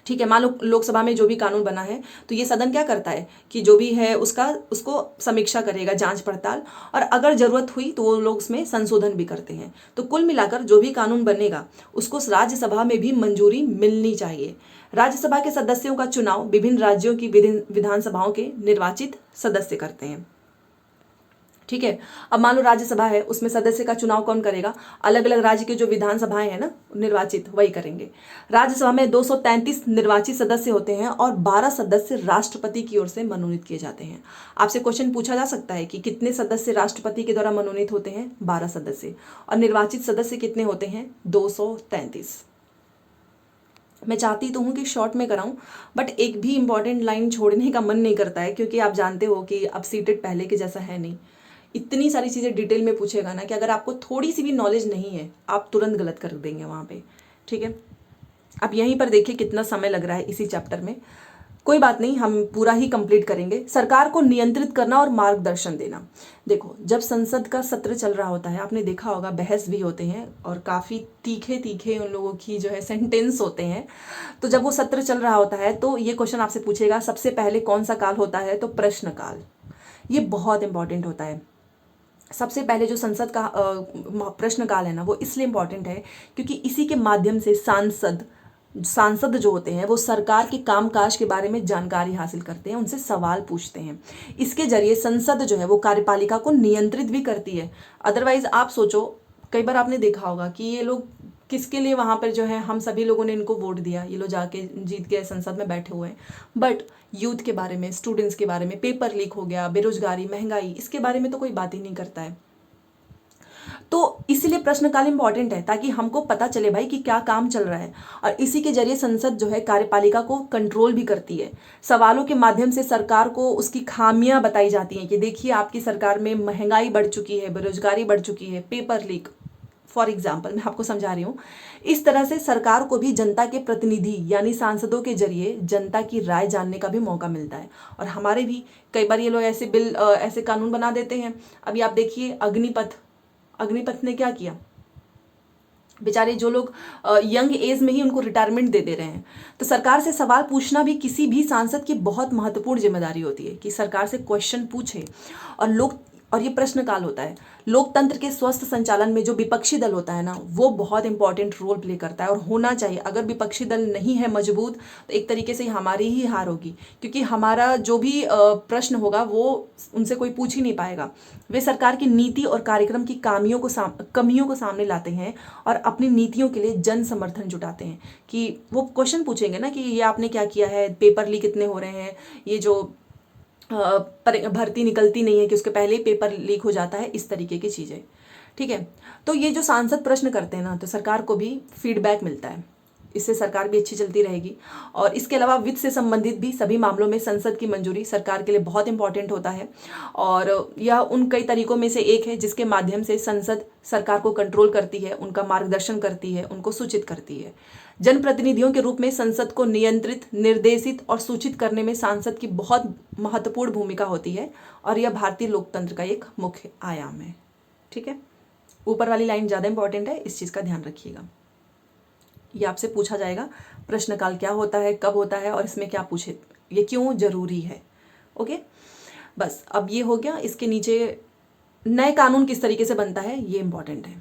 Speaker 1: ठीक है, मान लो लोकसभा में जो भी कानून बना है तो ये सदन क्या करता है कि जो भी है उसको समीक्षा करेगा, जांच पड़ताल, और अगर जरूरत हुई तो वो लोग उसमें संशोधन भी करते हैं। तो कुल मिलाकर जो भी कानून बनेगा उसको राज्यसभा में भी मंजूरी मिलनी चाहिए। राज्यसभा के सदस्यों का चुनाव विभिन्न राज्यों की विधानसभाओं के निर्वाचित सदस्य करते हैं। ठीक है, अब मान लो राज्यसभा है, उसमें सदस्य का चुनाव कौन करेगा, अलग अलग राज्य के जो विधानसभाएं हैं ना निर्वाचित, वही करेंगे। राज्यसभा में 233 निर्वाचित सदस्य होते हैं और 12 सदस्य राष्ट्रपति की ओर से मनोनीत किए जाते हैं। आपसे क्वेश्चन पूछा जा सकता है कि कितने सदस्य राष्ट्रपति के द्वारा मनोनीत होते हैं, 12 सदस्य, और निर्वाचित सदस्य कितने होते हैं, 233। मैं चाहती तो हूँ कि शॉर्ट में कराऊं, बट एक भी इंपॉर्टेंट लाइन छोड़ने का मन नहीं करता है, क्योंकि आप जानते हो कि अब सीटेट पहले के जैसा है नहीं। इतनी सारी चीज़ें डिटेल में पूछेगा ना कि अगर आपको थोड़ी सी भी नॉलेज नहीं है आप तुरंत गलत कर देंगे वहाँ पे। ठीक है, अब यहीं पर देखिए कितना समय लग रहा है इसी चैप्टर में। कोई बात नहीं, हम पूरा ही कंप्लीट करेंगे। सरकार को नियंत्रित करना और मार्गदर्शन देना। देखो, जब संसद का सत्र चल रहा होता है, आपने देखा होगा बहस भी होते हैं और काफ़ी तीखे तीखे उन लोगों की जो है सेंटेंस होते हैं। तो जब वो सत्र चल रहा होता है तो ये क्वेश्चन आपसे पूछेगा सबसे पहले कौन सा काल होता है, तो प्रश्नकाल। ये बहुत इंपॉर्टेंट होता है। सबसे पहले जो संसद का प्रश्नकाल है ना, वो इसलिए इंपॉर्टेंट है क्योंकि इसी के माध्यम से सांसद जो होते हैं वो सरकार के कामकाज के बारे में जानकारी हासिल करते हैं, उनसे सवाल पूछते हैं। इसके जरिए संसद जो है वो कार्यपालिका को नियंत्रित भी करती है। अदरवाइज आप सोचो, कई बार आपने देखा होगा कि ये लोग किसके लिए वहाँ पर जो है, हम सभी लोगों ने इनको वोट दिया, ये लोग जाके जीत के संसद में बैठे हुए हैं, बट यूथ के बारे में, स्टूडेंट्स के बारे में, पेपर लीक हो गया, बेरोजगारी, महंगाई, इसके बारे में तो कोई बात ही नहीं करता है। तो इसीलिए प्रश्नकाल इंपॉर्टेंट है ताकि हमको पता चले भाई कि क्या काम चल रहा है। और इसी के जरिए संसद जो है कार्यपालिका को कंट्रोल भी करती है। सवालों के माध्यम से सरकार को उसकी खामियां बताई जाती हैं कि देखिए आपकी सरकार में महंगाई बढ़ चुकी है, बेरोजगारी बढ़ चुकी है, पेपर लीक, फॉर एग्जाम्पल मैं आपको समझा रही हूँ। इस तरह से सरकार को भी जनता के प्रतिनिधि यानी सांसदों के जरिए जनता की राय जानने का भी मौका मिलता है। और हमारे भी कई बार ये लोग ऐसे बिल, ऐसे कानून बना देते हैं। अभी आप देखिए अग्निपथ ने क्या किया, बेचारे जो लोग यंग एज में ही उनको रिटायरमेंट दे रहे हैं। तो सरकार से सवाल पूछना भी किसी भी सांसद की बहुत महत्वपूर्ण जिम्मेदारी होती है कि सरकार से क्वेश्चन पूछे। और ये प्रश्नकाल होता है। लोकतंत्र के स्वस्थ संचालन में जो विपक्षी दल होता है ना, वो बहुत इंपॉर्टेंट रोल प्ले करता है और होना चाहिए। अगर विपक्षी दल नहीं है मजबूत तो एक तरीके से हमारी ही हार होगी, क्योंकि हमारा जो भी प्रश्न होगा वो उनसे कोई पूछ ही नहीं पाएगा। वे सरकार की नीति और कार्यक्रम की कमियों को सामने लाते हैं और अपनी नीतियों के लिए जन समर्थन जुटाते हैं। कि वो क्वेश्चन पूछेंगे ना कि ये आपने क्या किया है, पेपर लीक कितने हो रहे हैं, ये जो भर्ती निकलती नहीं है कि उसके पहले ही पेपर लीक हो जाता है, इस तरीके की चीज़ें। ठीक है, तो ये जो सांसद प्रश्न करते हैं ना, तो सरकार को भी फीडबैक मिलता है, इससे सरकार भी अच्छी चलती रहेगी। और इसके अलावा वित्त से संबंधित भी सभी मामलों में संसद की मंजूरी सरकार के लिए बहुत इंपॉर्टेंट होता है। और यह उन कई तरीकों में से एक है जिसके माध्यम से संसद सरकार को कंट्रोल करती है, उनका मार्गदर्शन करती है, उनको सूचित करती है। जनप्रतिनिधियों के रूप में संसद को नियंत्रित, निर्देशित और सूचित करने में सांसद की बहुत महत्वपूर्ण भूमिका होती है और यह भारतीय लोकतंत्र का एक मुख्य आयाम है। ठीक है, ऊपर वाली लाइन ज़्यादा इंपॉर्टेंट है, इस चीज़ का ध्यान रखिएगा। ये आपसे पूछा जाएगा, प्रश्नकाल क्या होता है, कब होता है और इसमें क्या पूछे, ये क्यों जरूरी है। ओके, बस अब ये हो गया। इसके नीचे नए कानून किस तरीके से बनता है, ये इंपॉर्टेंट है।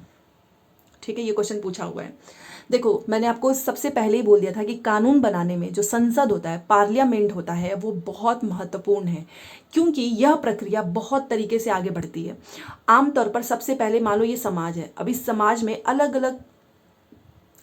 Speaker 1: ठीक है, ये क्वेश्चन पूछा हुआ है। देखो, मैंने आपको सबसे पहले ही बोल दिया था कि कानून बनाने में जो संसद होता है, पार्लियामेंट होता है, वो बहुत महत्वपूर्ण है, क्योंकि यह प्रक्रिया बहुत तरीके से आगे बढ़ती है। आमतौर पर सबसे पहले मान लो ये समाज है, अब इस समाज में अलग अलग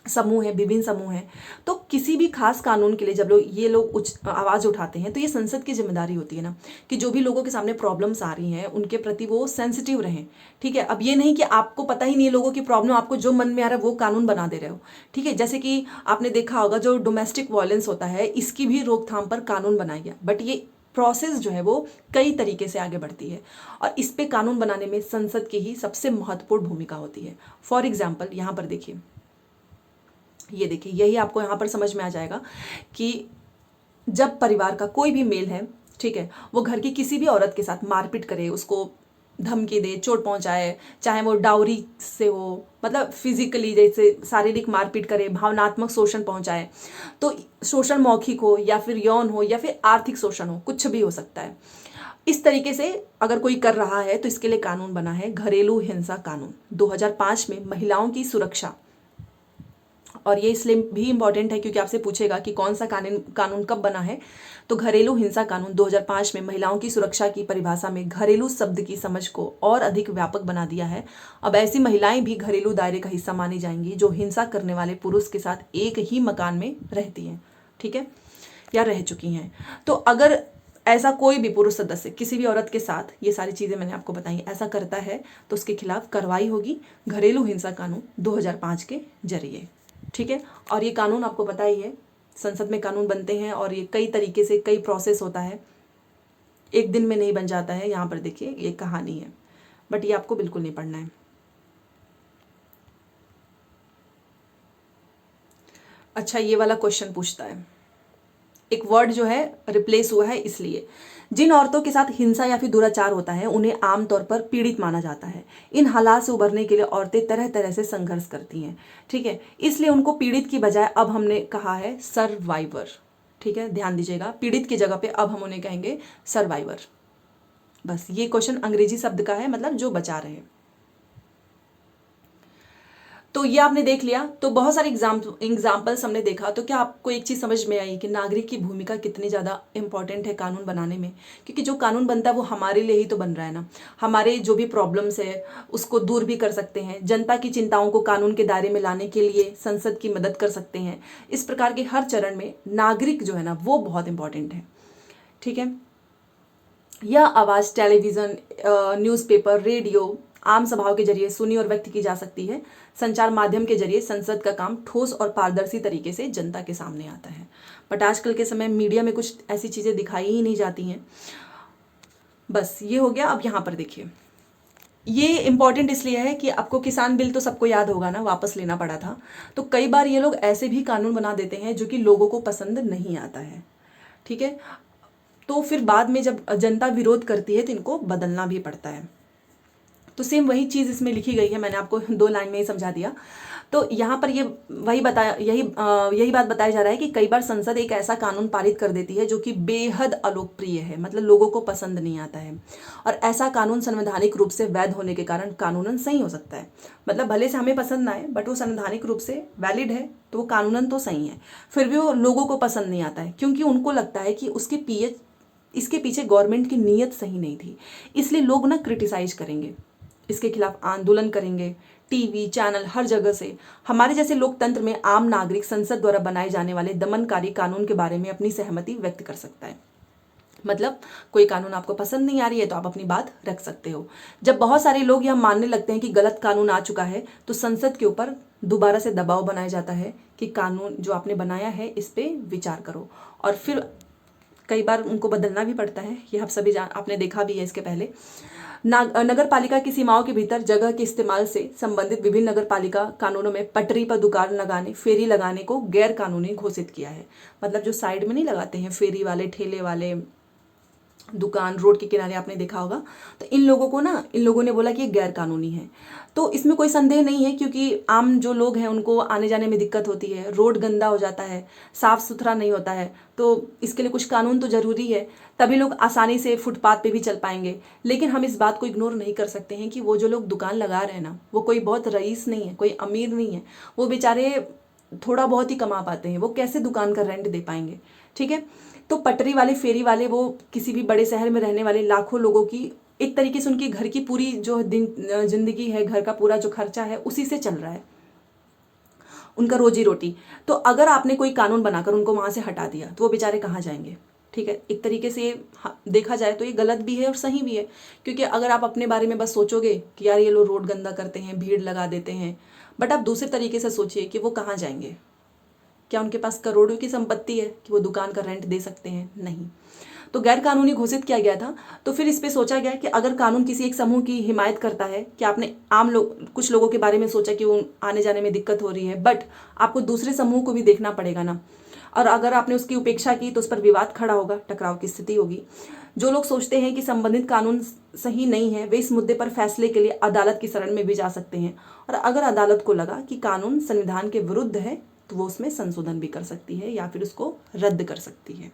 Speaker 1: समूह है, विभिन्न समूह हैं। तो किसी भी खास कानून के लिए जब ये लोग आवाज़ उठाते हैं, तो ये संसद की जिम्मेदारी होती है ना कि जो भी लोगों के सामने प्रॉब्लम्स आ रही हैं उनके प्रति वो सेंसिटिव रहें। ठीक है, अब ये नहीं कि आपको पता ही नहीं है लोगों की प्रॉब्लम, आपको जो मन में आ रहा है वो कानून बना दे रहे हो। ठीक है, जैसे कि आपने देखा होगा जो डोमेस्टिक वायलेंस होता है, इसकी भी रोकथाम पर कानून बनाया गया, बट ये प्रोसेस जो है वो कई तरीके से आगे बढ़ती है और इस पे कानून बनाने में संसद की ही सबसे महत्वपूर्ण भूमिका होती है। फॉर एग्जाम्पल, यहाँ पर देखिए, ये देखिए, यही आपको यहाँ पर समझ में आ जाएगा कि जब परिवार का कोई भी मेल है, ठीक है, वो घर की किसी भी औरत के साथ मारपीट करे, उसको धमकी दे, चोट पहुंचाए, चाहे वो डाउरी से हो, मतलब फिजिकली जैसे शारीरिक मारपीट करे, भावनात्मक शोषण पहुंचाए, तो शोषण मौखिक हो या फिर यौन हो या फिर आर्थिक शोषण हो, कुछ भी हो सकता है। इस तरीके से अगर कोई कर रहा है तो इसके लिए कानून बना है घरेलू हिंसा कानून 2005 में, महिलाओं की सुरक्षा। और ये इसलिए भी इम्पॉर्टेंट है क्योंकि आपसे पूछेगा कि कौन सा कानून कब बना है, तो घरेलू हिंसा कानून 2005 में महिलाओं की सुरक्षा की परिभाषा में घरेलू शब्द की समझ को और अधिक व्यापक बना दिया है। अब ऐसी महिलाएं भी घरेलू दायरे का हिस्सा मानी जाएंगी जो हिंसा करने वाले पुरुष के साथ एक ही मकान में रहती हैं, ठीक है, या रह चुकी हैं। तो अगर ऐसा कोई भी पुरुष सदस्य किसी भी औरत के साथ, ये सारी चीज़ें मैंने आपको बताई, ऐसा करता है तो उसके खिलाफ कार्रवाई होगी घरेलू हिंसा कानून 2005 के जरिए। ठीक है, और ये कानून आपको पता ही है, संसद में कानून बनते हैं और ये कई तरीके से, कई प्रोसेस होता है, एक दिन में नहीं बन जाता है। यहाँ पर देखिए, ये कहानी है, बट ये आपको बिल्कुल नहीं पढ़ना है। अच्छा, ये वाला क्वेश्चन पूछता है, एक वर्ड जो है रिप्लेस हुआ है, इसलिए जिन औरतों के साथ हिंसा या फिर दुराचार होता है उन्हें आमतौर पर पीड़ित माना जाता है। इन हालात से उबरने के लिए औरतें तरह तरह से संघर्ष करती हैं। ठीक है, इसलिए उनको पीड़ित की बजाय अब हमने कहा है सर्वाइवर। ठीक है, ध्यान दीजिएगा, पीड़ित की जगह पे अब हम उन्हें कहेंगे सर्वाइवर। बस ये क्वेश्चन अंग्रेजी शब्द का है, मतलब जो बचा रहे। तो ये आपने देख लिया, तो बहुत सारे एग्जाम्पल्स हमने देखा। तो क्या आपको एक चीज़ समझ में आई कि नागरिक की भूमिका कितनी ज़्यादा इंपॉर्टेंट है कानून बनाने में? क्योंकि जो कानून बनता है वो हमारे लिए ही तो बन रहा है ना, हमारे जो भी प्रॉब्लम्स है उसको दूर भी कर सकते हैं, जनता की चिंताओं को कानून के दायरे में लाने के लिए संसद की मदद कर सकते हैं। इस प्रकार के हर चरण में नागरिक जो है ना वो बहुत इंपॉर्टेंट है। ठीक है, यह आवाज़ टेलीविज़न, न्यूज़पेपर, रेडियो, आम सभाओं के जरिए सुनी और व्यक्त की जा सकती है। संचार माध्यम के जरिए संसद का काम ठोस और पारदर्शी तरीके से जनता के सामने आता है। बट आजकल के समय मीडिया में कुछ ऐसी चीज़ें दिखाई ही नहीं जाती हैं। बस ये हो गया। अब यहाँ पर देखिए, ये इंपॉर्टेंट इसलिए है कि आपको किसान बिल तो सबको याद होगा ना, वापस लेना पड़ा था। तो कई बार ये लोग ऐसे भी कानून बना देते हैं जो कि लोगों को पसंद नहीं आता है। ठीक है, तो फिर बाद में जब जनता विरोध करती है तो इनको बदलना भी पड़ता है। तो सेम वही चीज़ इसमें लिखी गई है, मैंने आपको 2 लाइन में ही समझा दिया। तो यहाँ पर ये यही बात बताया जा रहा है कि कई बार संसद एक ऐसा कानून पारित कर देती है जो कि बेहद अलोकप्रिय है, मतलब लोगों को पसंद नहीं आता है, और ऐसा कानून संवैधानिक रूप से वैध होने के कारण कानूनन सही हो सकता है। मतलब भले से हमें पसंद ना आए, बट वो संवैधानिक रूप से वैलिड है, तो वो कानूनन तो सही है। फिर भी वो लोगों को पसंद नहीं आता है, क्योंकि उनको लगता है कि इसके पीछे गवर्नमेंट की नीयत सही नहीं थी, इसलिए लोग ना क्रिटिसाइज करेंगे, इसके खिलाफ आंदोलन करेंगे। टीवी चैनल हर जगह से हमारे जैसे लोकतंत्र में आम नागरिक संसद द्वारा बनाए जाने वाले दमनकारी कानून के बारे में अपनी सहमति व्यक्त कर सकता है। मतलब कोई कानून आपको पसंद नहीं आ रही है तो आप अपनी बात रख सकते हो। जब बहुत सारे लोग यह मानने लगते हैं कि गलत कानून आ चुका है, तो संसद के ऊपर दोबारा से दबाव बनाया जाता है कि कानून जो आपने बनाया है इस पे विचार करो, और फिर कई बार उनको बदलना भी पड़ता है। ये आप सभी आपने देखा भी है इसके पहले। नगर पालिका की सीमाओं के भीतर जगह के इस्तेमाल से संबंधित विभिन्न नगर पालिका कानूनों में पटरी पर दुकान लगाने, फेरी लगाने को गैर कानूनी घोषित किया है। मतलब जो साइड में नहीं लगाते हैं फेरी वाले, ठेले वाले, दुकान रोड के किनारे, आपने देखा होगा, तो इन लोगों ने बोला कि ये गैर कानूनी है। तो इसमें कोई संदेह नहीं है, क्योंकि आम जो लोग हैं उनको आने जाने में दिक्कत होती है, रोड गंदा हो जाता है, साफ सुथरा नहीं होता है, तो इसके लिए कुछ कानून तो जरूरी है, तभी लोग आसानी से फुटपाथ पे भी चल पाएंगे। लेकिन हम इस बात को इग्नोर नहीं कर सकते हैं कि वो जो लोग दुकान लगा रहे हैं ना, वो कोई बहुत रईस नहीं है, कोई अमीर नहीं है, वो बेचारे थोड़ा बहुत ही कमा पाते हैं, वो कैसे दुकान का रेंट दे पाएंगे। ठीक है, तो पटरी वाले, फेरी वाले, वो किसी भी बड़े शहर में रहने वाले लाखों लोगों की एक तरीके से उनकी घर की पूरी जो जिंदगी है, घर का पूरा जो खर्चा है उसी से चल रहा है, उनका रोजी रोटी। तो अगर आपने कोई कानून बनाकर उनको वहां से हटा दिया तो वो बेचारे कहाँ जाएंगे। ठीक है, एक तरीके से देखा जाए तो ये गलत भी है और सही भी है, क्योंकि अगर आप अपने बारे में बस सोचोगे कि यार ये लोग रोड गंदा करते हैं, भीड़ लगा देते हैं, बट आप दूसरे तरीके से सोचिए कि वो कहाँ जाएंगे। क्या उनके पास करोड़ों की संपत्ति है कि वो दुकान का रेंट दे सकते हैं? नहीं। तो गैर कानूनी घोषित किया गया था। तो फिर इस पे सोचा गया कि अगर कानून किसी एक समूह की हिमायत करता है, कि आपने कुछ लोगों के बारे में सोचा कि वो आने जाने में दिक्कत हो रही है, बट आपको दूसरे समूह को भी देखना पड़ेगा ना, और अगर आपने उसकी उपेक्षा की तो उस पर विवाद खड़ा होगा, टकराव की स्थिति होगी। जो लोग सोचते हैं कि संबंधित कानून सही नहीं है, वे इस मुद्दे पर फैसले के लिए अदालत की शरण में भी जा सकते हैं, और अगर अदालत को लगा कि कानून संविधान के विरुद्ध है तो वो उसमें संशोधन भी कर सकती है या फिर उसको रद्द कर सकती है।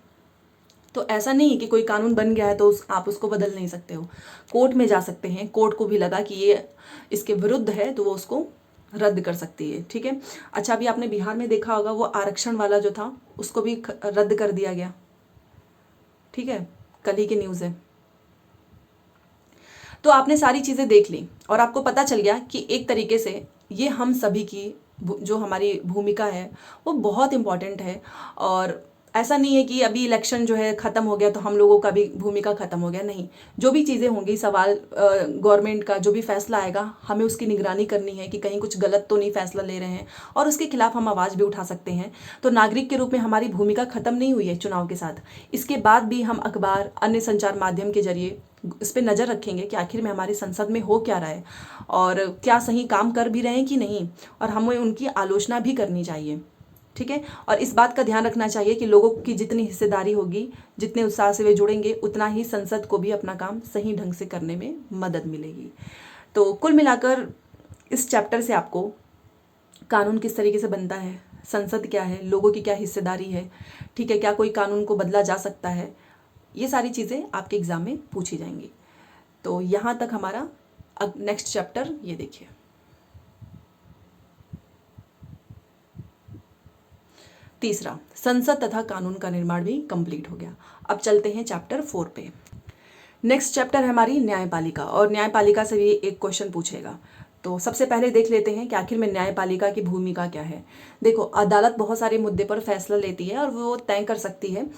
Speaker 1: तो ऐसा नहीं है कि कोई कानून बन गया है तो आप उसको बदल नहीं सकते हो, कोर्ट में जा सकते हैं, कोर्ट को भी लगा कि ये इसके विरुद्ध है तो वो उसको रद्द कर सकती है। ठीक है, अच्छा, अभी आपने बिहार में देखा होगा, वो आरक्षण वाला जो था उसको भी रद्द कर दिया गया। ठीक है, कल ही की न्यूज़ है। तो आपने सारी चीज़ें देख ली और आपको पता चल गया कि एक तरीके से ये हम सभी की जो हमारी भूमिका है वो बहुत इम्पॉर्टेंट है, और ऐसा नहीं है कि अभी इलेक्शन जो है ख़त्म हो गया तो हम लोगों का भी भूमिका ख़त्म हो गया। नहीं, जो भी चीज़ें होंगी, सवाल गवर्नमेंट का जो भी फैसला आएगा, हमें उसकी निगरानी करनी है कि कहीं कुछ गलत तो नहीं फैसला ले रहे हैं, और उसके खिलाफ हम आवाज़ भी उठा सकते हैं। तो नागरिक के रूप में हमारी भूमिका ख़त्म नहीं हुई है चुनाव के साथ। इसके बाद भी हम अखबार, अन्य संचार माध्यम के जरिए इस पर नज़र रखेंगे कि आखिर में हमारी संसद में हो क्या रहा है, और क्या सही काम कर भी रहे हैं कि नहीं, और हमें उनकी आलोचना भी करनी चाहिए। ठीक है, और इस बात का ध्यान रखना चाहिए कि लोगों की जितनी हिस्सेदारी होगी, जितने उत्साह से वे जुड़ेंगे, उतना ही संसद को भी अपना काम सही ढंग से करने में मदद मिलेगी। तो कुल मिलाकर इस चैप्टर से आपको कानून किस तरीके से बनता है, संसद क्या है, लोगों की क्या हिस्सेदारी है, ठीक है, क्या कोई कानून को बदला जा सकता है, ये सारी चीज़ें आपके एग्ज़ाम में पूछी जाएंगी। तो यहाँ तक हमारा अब नेक्स्ट चैप्टर ये देखिए। तीसरा, संसद तथा कानून का निर्माण भी कंप्लीट हो गया। अब चलते हैं चैप्टर 4 पे। नेक्स्ट चैप्टर है हमारी न्यायपालिका, और न्यायपालिका से भी एक क्वेश्चन पूछेगा। तो सबसे पहले देख लेते हैं कि आखिर में न्यायपालिका की भूमिका क्या है। देखो, अदालत बहुत सारे मुद्दे पर फैसला लेती है और वो तय कर सकती है,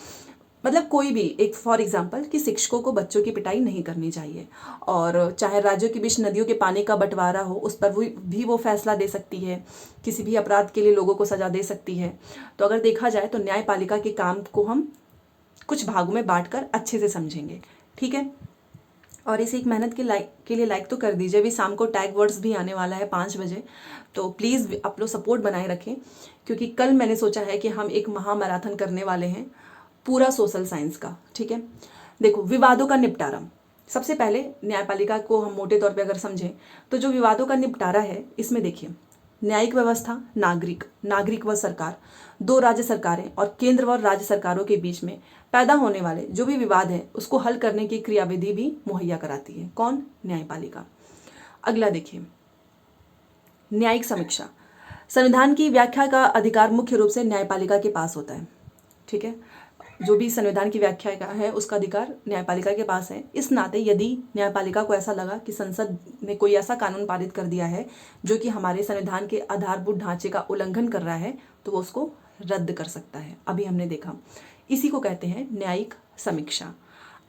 Speaker 1: मतलब कोई भी एक, फॉर एग्जांपल कि शिक्षकों को बच्चों की पिटाई नहीं करनी चाहिए, और चाहे राज्यों के बीच नदियों के पानी का बंटवारा हो उस पर भी वो फैसला दे सकती है, किसी भी अपराध के लिए लोगों को सजा दे सकती है। तो अगर देखा जाए तो न्यायपालिका के काम को हम कुछ भागों में बांटकर अच्छे से समझेंगे। ठीक है, और इसे एक मेहनत के लिए लाइक तो कर दीजिए। अभी शाम को टैग वर्ड्स भी आने वाला है 5 बजे, तो प्लीज़ आप लोग सपोर्ट बनाए रखें, क्योंकि कल मैंने सोचा है कि हम एक महामैराथन करने वाले हैं पूरा सोशल साइंस का। ठीक है, देखो, विवादों का निपटारा, सबसे पहले न्यायपालिका को हम मोटे तौर पे अगर समझें तो जो विवादों का निपटारा है इसमें देखिए, न्यायिक व्यवस्था, नागरिक व सरकार, दो राज्य सरकारें और केंद्र व राज्य सरकारों के बीच में पैदा होने वाले जो भी विवाद है उसको हल करने की क्रियाविधि भी मुहैया कराती है। कौन? न्यायपालिका। अगला देखिए, न्यायिक समीक्षा। संविधान की व्याख्या का अधिकार मुख्य रूप से न्यायपालिका के पास होता है। ठीक है, जो भी संविधान की व्याख्या का है उसका अधिकार न्यायपालिका के पास है। इस नाते यदि न्यायपालिका को ऐसा लगा कि संसद ने कोई ऐसा कानून पारित कर दिया है जो कि हमारे संविधान के आधारभूत ढांचे का उल्लंघन कर रहा है तो वो उसको रद्द कर सकता है। अभी हमने देखा, इसी को कहते हैं न्यायिक समीक्षा।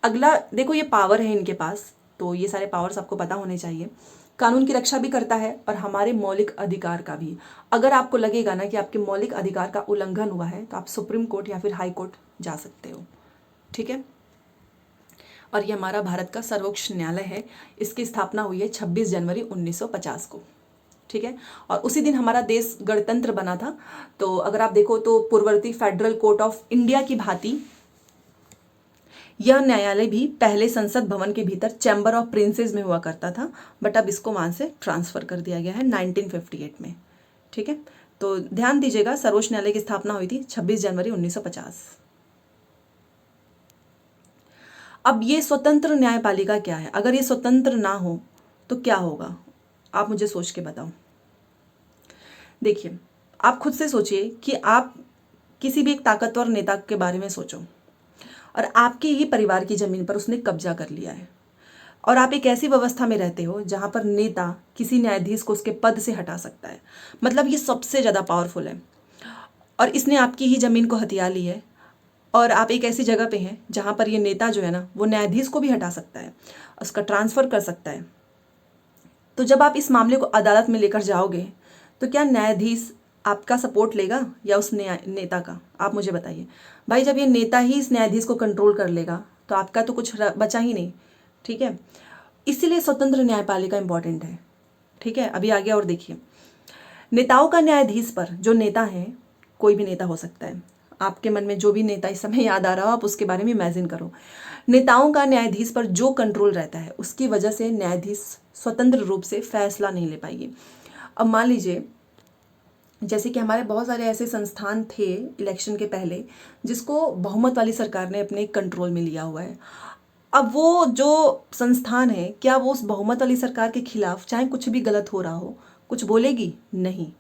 Speaker 1: अगला देखो, ये पावर है इनके पास, तो ये सारे पावर्स आपको पता होने चाहिए। कानून की रक्षा भी करता है और हमारे मौलिक अधिकार का भी। अगर आपको लगेगा ना कि आपके मौलिक अधिकार का उल्लंघन हुआ है तो आप सुप्रीम कोर्ट या फिर हाई कोर्ट जा सकते हो। ठीक है, और ये हमारा भारत का सर्वोच्च न्यायालय है। इसकी स्थापना हुई है 26 जनवरी 1950 को। ठीक है, और उसी दिन हमारा देश गणतंत्र बना था। तो अगर आप देखो तो पूर्ववर्ती फेडरल कोर्ट ऑफ इंडिया की भांति यह न्यायालय भी पहले संसद भवन के भीतर चैम्बर ऑफ प्रिंसेस में हुआ करता था, बट अब इसको वहां से ट्रांसफर कर दिया गया है 1958 में। ठीक है, तो ध्यान दीजिएगा, सर्वोच्च न्यायालय की स्थापना हुई थी 26 जनवरी 1950। अब ये स्वतंत्र न्यायपालिका क्या है? अगर ये स्वतंत्र ना हो तो क्या होगा, आप मुझे सोच के बताओ। देखिए, आप खुद से सोचिए कि आप किसी भी एक ताकतवर नेता के बारे में सोचो और आपके ही परिवार की जमीन पर उसने कब्जा कर लिया है और आप एक ऐसी व्यवस्था में रहते हो जहां पर नेता किसी न्यायाधीश को उसके पद से हटा सकता है। मतलब ये सबसे ज़्यादा पावरफुल है और इसने आपकी ही ज़मीन को हथिया ली है और आप एक ऐसी जगह पे हैं जहां पर ये नेता जो है ना वो न्यायाधीश को भी हटा सकता है, उसका ट्रांसफ़र कर सकता है। तो जब आप इस मामले को अदालत में लेकर जाओगे तो क्या न्यायाधीश आपका सपोर्ट लेगा या उस नेता का? आप मुझे बताइए भाई। जब ये नेता ही इस न्यायाधीश को कंट्रोल कर लेगा तो आपका तो कुछ बचा ही नहीं। ठीक है, इसीलिए स्वतंत्र न्यायपालिका इंपॉर्टेंट है। ठीक है, अभी आगे और देखिए, नेताओं का न्यायाधीश पर, जो नेता है कोई भी नेता हो सकता है, आपके मन में जो भी नेता इस समय याद आ रहा हो आप उसके बारे में इमेजिन करो। नेताओं का न्यायाधीश पर जो कंट्रोल रहता है उसकी वजह से न्यायाधीश स्वतंत्र रूप से फैसला नहीं ले पाएगी। अब मान लीजिए जैसे कि हमारे बहुत सारे ऐसे संस्थान थे इलेक्शन के पहले जिसको बहुमत वाली सरकार ने अपने कंट्रोल में लिया हुआ है। अब वो जो संस्थान है, क्या वो उस बहुमत वाली सरकार के खिलाफ चाहे कुछ भी गलत हो रहा हो कुछ बोलेगी? नहीं।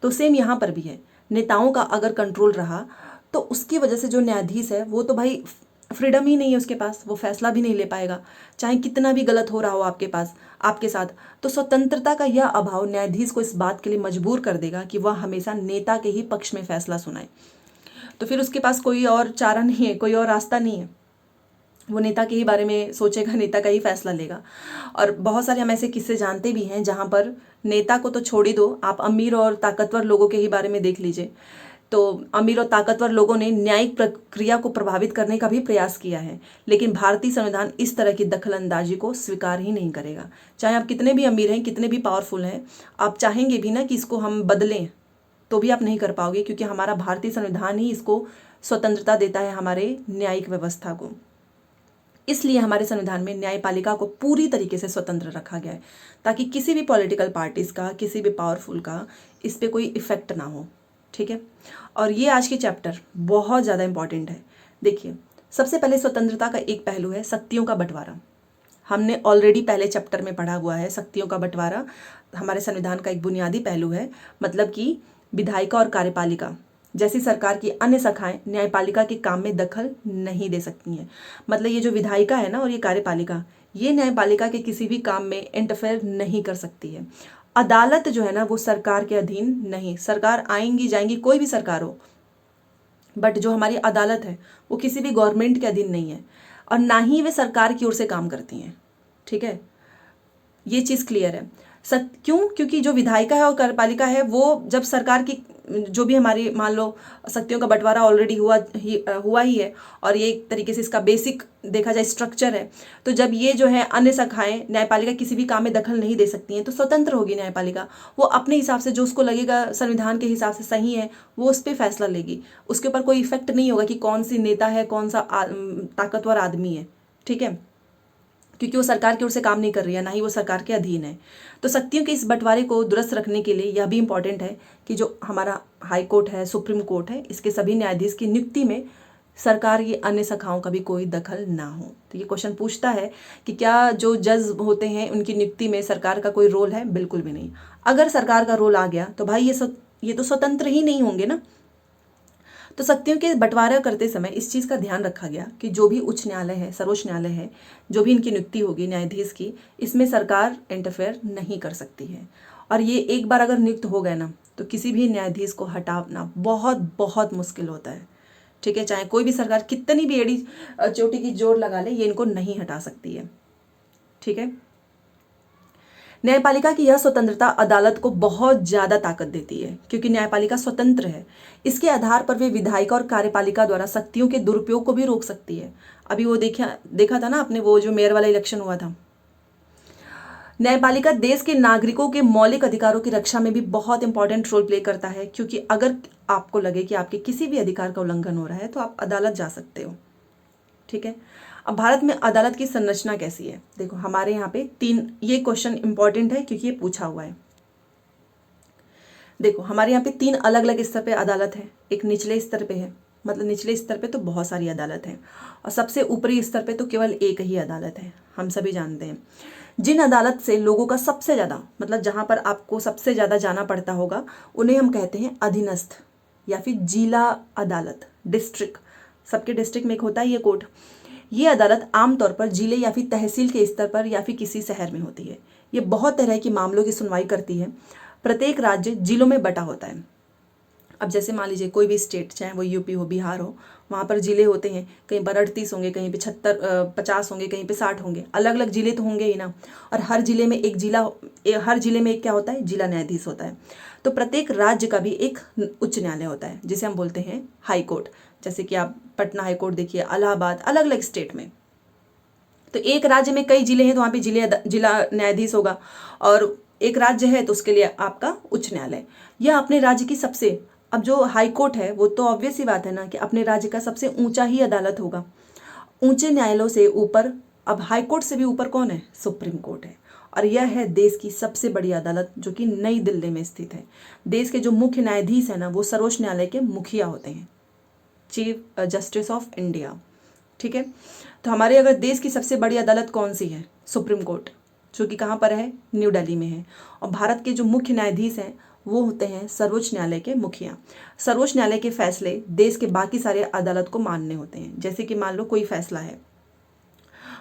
Speaker 1: तो सेम यहाँ पर भी है, नेताओं का अगर कंट्रोल रहा तो उसकी वजह से जो न्यायाधीश है वो तो भाई फ्रीडम ही नहीं है उसके पास, वो फैसला भी नहीं ले पाएगा चाहे कितना भी गलत हो रहा हो आपके साथ। तो स्वतंत्रता का यह अभाव न्यायाधीश को इस बात के लिए मजबूर कर देगा कि वह हमेशा नेता के ही पक्ष में फैसला सुनाए। तो फिर उसके पास कोई और चारा नहीं है, कोई और रास्ता नहीं है, वो नेता के ही बारे में सोचेगा, नेता का ही फैसला लेगा। और बहुत सारे हम ऐसे किस्से जानते भी हैं जहाँ पर नेता को तो छोड़ ही दो, आप अमीर और ताकतवर लोगों के ही बारे में देख लीजिए। तो अमीर और ताकतवर लोगों ने न्यायिक प्रक्रिया को प्रभावित करने का भी प्रयास किया है, लेकिन भारतीय संविधान इस तरह की दखलंदाजी को स्वीकार ही नहीं करेगा। चाहे आप कितने भी अमीर हैं, कितने भी पावरफुल हैं, आप चाहेंगे भी ना कि इसको हम बदलें तो भी आप नहीं कर पाओगे, क्योंकि हमारा भारतीय संविधान ही इसको स्वतंत्रता देता है हमारे न्यायिक व्यवस्था को। इसलिए हमारे संविधान में न्यायपालिका को पूरी तरीके से स्वतंत्र रखा गया है ताकि किसी भी पॉलिटिकल पार्टीज का, किसी भी पावरफुल का इस पे कोई इफेक्ट ना हो। ठीक है, और ये आज की चैप्टर बहुत ज़्यादा इंपॉर्टेंट है। देखिए, सबसे पहले स्वतंत्रता का एक पहलू है शक्तियों का बंटवारा। हमने ऑलरेडी पहले चैप्टर में पढ़ा हुआ है, शक्तियों का बंटवारा हमारे संविधान का एक बुनियादी पहलू है। मतलब कि विधायिका और कार्यपालिका जैसी सरकार की अन्य शाखाएं न्यायपालिका के काम में दखल नहीं दे सकती हैं। मतलब ये जो विधायिका है ना और ये कार्यपालिका, ये न्यायपालिका के किसी भी काम में इंटरफेयर नहीं कर सकती है। अदालत जो है ना वो सरकार के अधीन नहीं, सरकार आएंगी जाएंगी, कोई भी सरकार हो, बट जो हमारी अदालत है वो किसी भी गवर्नमेंट के अधीन नहीं है और ना ही वे सरकार की ओर से काम करती हैं। ठीक है, ये चीज़ क्लियर है। क्यों? क्योंकि जो विधायिका है और कार्यपालिका है वो जब सरकार की जो भी हमारी मान लो शक्तियों का बंटवारा ऑलरेडी हुआ ही है और ये एक तरीके से इसका बेसिक देखा जाए स्ट्रक्चर है। तो जब ये जो है अन्य शाखाएं न्यायपालिका किसी भी काम में दखल नहीं दे सकती हैं तो स्वतंत्र होगी न्यायपालिका। वो अपने हिसाब से जो उसको लगेगा संविधान के हिसाब से सही है वो उस पर फैसला लेगी। उसके ऊपर कोई इफेक्ट नहीं होगा कि कौन सी नेता है, कौन सा ताकतवर आदमी है। ठीक है, क्योंकि वो सरकार की ओर से काम नहीं कर रही है, ना ही वो सरकार के अधीन है। तो शक्तियों के इस बंटवारे को दुरुस्त रखने के लिए यह भी इम्पॉर्टेंट है कि जो हमारा हाई कोर्ट है, सुप्रीम कोर्ट है, इसके सभी न्यायाधीश की नियुक्ति में सरकार की अन्य शाखाओं का भी कोई दखल ना हो। तो ये क्वेश्चन पूछता है कि क्या जो जज होते हैं उनकी नियुक्ति में सरकार का कोई रोल है? बिल्कुल भी नहीं। अगर सरकार का रोल आ गया तो भाई ये तो स्वतंत्र ही नहीं होंगे ना। तो शक्तियों के बंटवारा करते समय इस चीज़ का ध्यान रखा गया कि जो भी उच्च न्यायालय है, सर्वोच्च न्यायालय है, जो भी इनकी नियुक्ति होगी न्यायाधीश की, इसमें सरकार इंटरफेयर नहीं कर सकती है। और ये एक बार अगर नियुक्त हो गए ना तो किसी भी न्यायाधीश को हटाना बहुत बहुत मुश्किल होता है। ठीक है, चाहे कोई भी सरकार कितनी भी एड़ी चोटी की जोर लगा ले, ये इनको नहीं हटा सकती है। ठीक है, न्यायपालिका की यह स्वतंत्रता अदालत को बहुत ज़्यादा ताकत देती है क्योंकि न्यायपालिका स्वतंत्र है। इसके आधार पर वे विधायिका और कार्यपालिका द्वारा शक्तियों के दुरुपयोग को भी रोक सकती है। अभी वो देखा था ना आपने, वो जो मेयर वाला इलेक्शन हुआ था। न्यायपालिका देश के नागरिकों के मौलिक अधिकारों की रक्षा में भी बहुत इंपॉर्टेंट रोल प्ले करता है, क्योंकि अगर आपको लगे कि आपके किसी भी अधिकार का उल्लंघन हो रहा है तो आप अदालत जा सकते हो। ठीक है, अब भारत में अदालत की संरचना कैसी है? देखो हमारे यहाँ पे ये क्वेश्चन इंपॉर्टेंट है क्योंकि ये पूछा हुआ है। देखो हमारे यहाँ पे 3 अलग अलग स्तर पे अदालत है। एक निचले स्तर पे है, मतलब निचले स्तर पे तो बहुत सारी अदालत है, और सबसे ऊपरी स्तर पे तो केवल एक ही अदालत है। हम सभी जानते हैं जिन अदालत से लोगों का सबसे ज़्यादा, मतलब जहाँ पर आपको सबसे ज़्यादा जाना पड़ता होगा, उन्हें हम कहते हैं अधीनस्थ या फिर जिला अदालत, डिस्ट्रिक्ट। सबके डिस्ट्रिक्ट में एक होता है ये कोर्ट। ये अदालत आमतौर पर जिले या फिर तहसील के स्तर पर या फिर किसी शहर में होती है। ये बहुत तरह की मामलों की सुनवाई करती है। प्रत्येक राज्य जिलों में बटा होता है। अब जैसे मान लीजिए कोई भी स्टेट, चाहे वो यूपी हो, बिहार हो, वहाँ पर जिले होते हैं। कहीं पर 38 होंगे, कहीं पे 50 होंगे, कहीं पे 60 होंगे। अलग अलग जिले तो होंगे ही ना। और हर जिले में एक क्या होता है? जिला न्यायाधीश होता है। तो प्रत्येक राज्य का भी एक उच्च न्यायालय होता है जिसे हम बोलते हैं हाई कोर्ट। जैसे कि आप पटना हाई कोर्ट देखिए, इलाहाबाद, अलग अलग स्टेट में। तो एक राज्य में कई जिले हैं तो वहाँ पे जिला न्यायाधीश होगा, और एक राज्य है तो उसके लिए आपका उच्च न्यायालय। यह अपने राज्य की सबसे, अब जो हाई कोर्ट है वो तो ऑब्वियस ही बात है ना कि अपने राज्य का सबसे ऊंचा ही अदालत होगा। ऊंचे न्यायालयों से ऊपर, अब हाई कोर्ट से भी ऊपर कौन है? सुप्रीम कोर्ट है। और यह है देश की सबसे बड़ी अदालत, जो कि नई दिल्ली में स्थित है। देश के जो मुख्य न्यायाधीश है ना, वो सर्वोच्च न्यायालय के मुखिया होते हैं, चीफ जस्टिस ऑफ इंडिया। ठीक है, तो हमारे अगर देश की सबसे बड़ी अदालत कौन सी है? सुप्रीम कोर्ट, जो कि कहाँ पर है? न्यू दिल्ली में है। और भारत के जो मुख्य न्यायाधीश हैं वो होते हैं सर्वोच्च न्यायालय के मुखिया। सर्वोच्च न्यायालय के फैसले देश के बाकी सारे अदालत को मानने होते हैं। जैसे कि मान लो कोई फैसला है,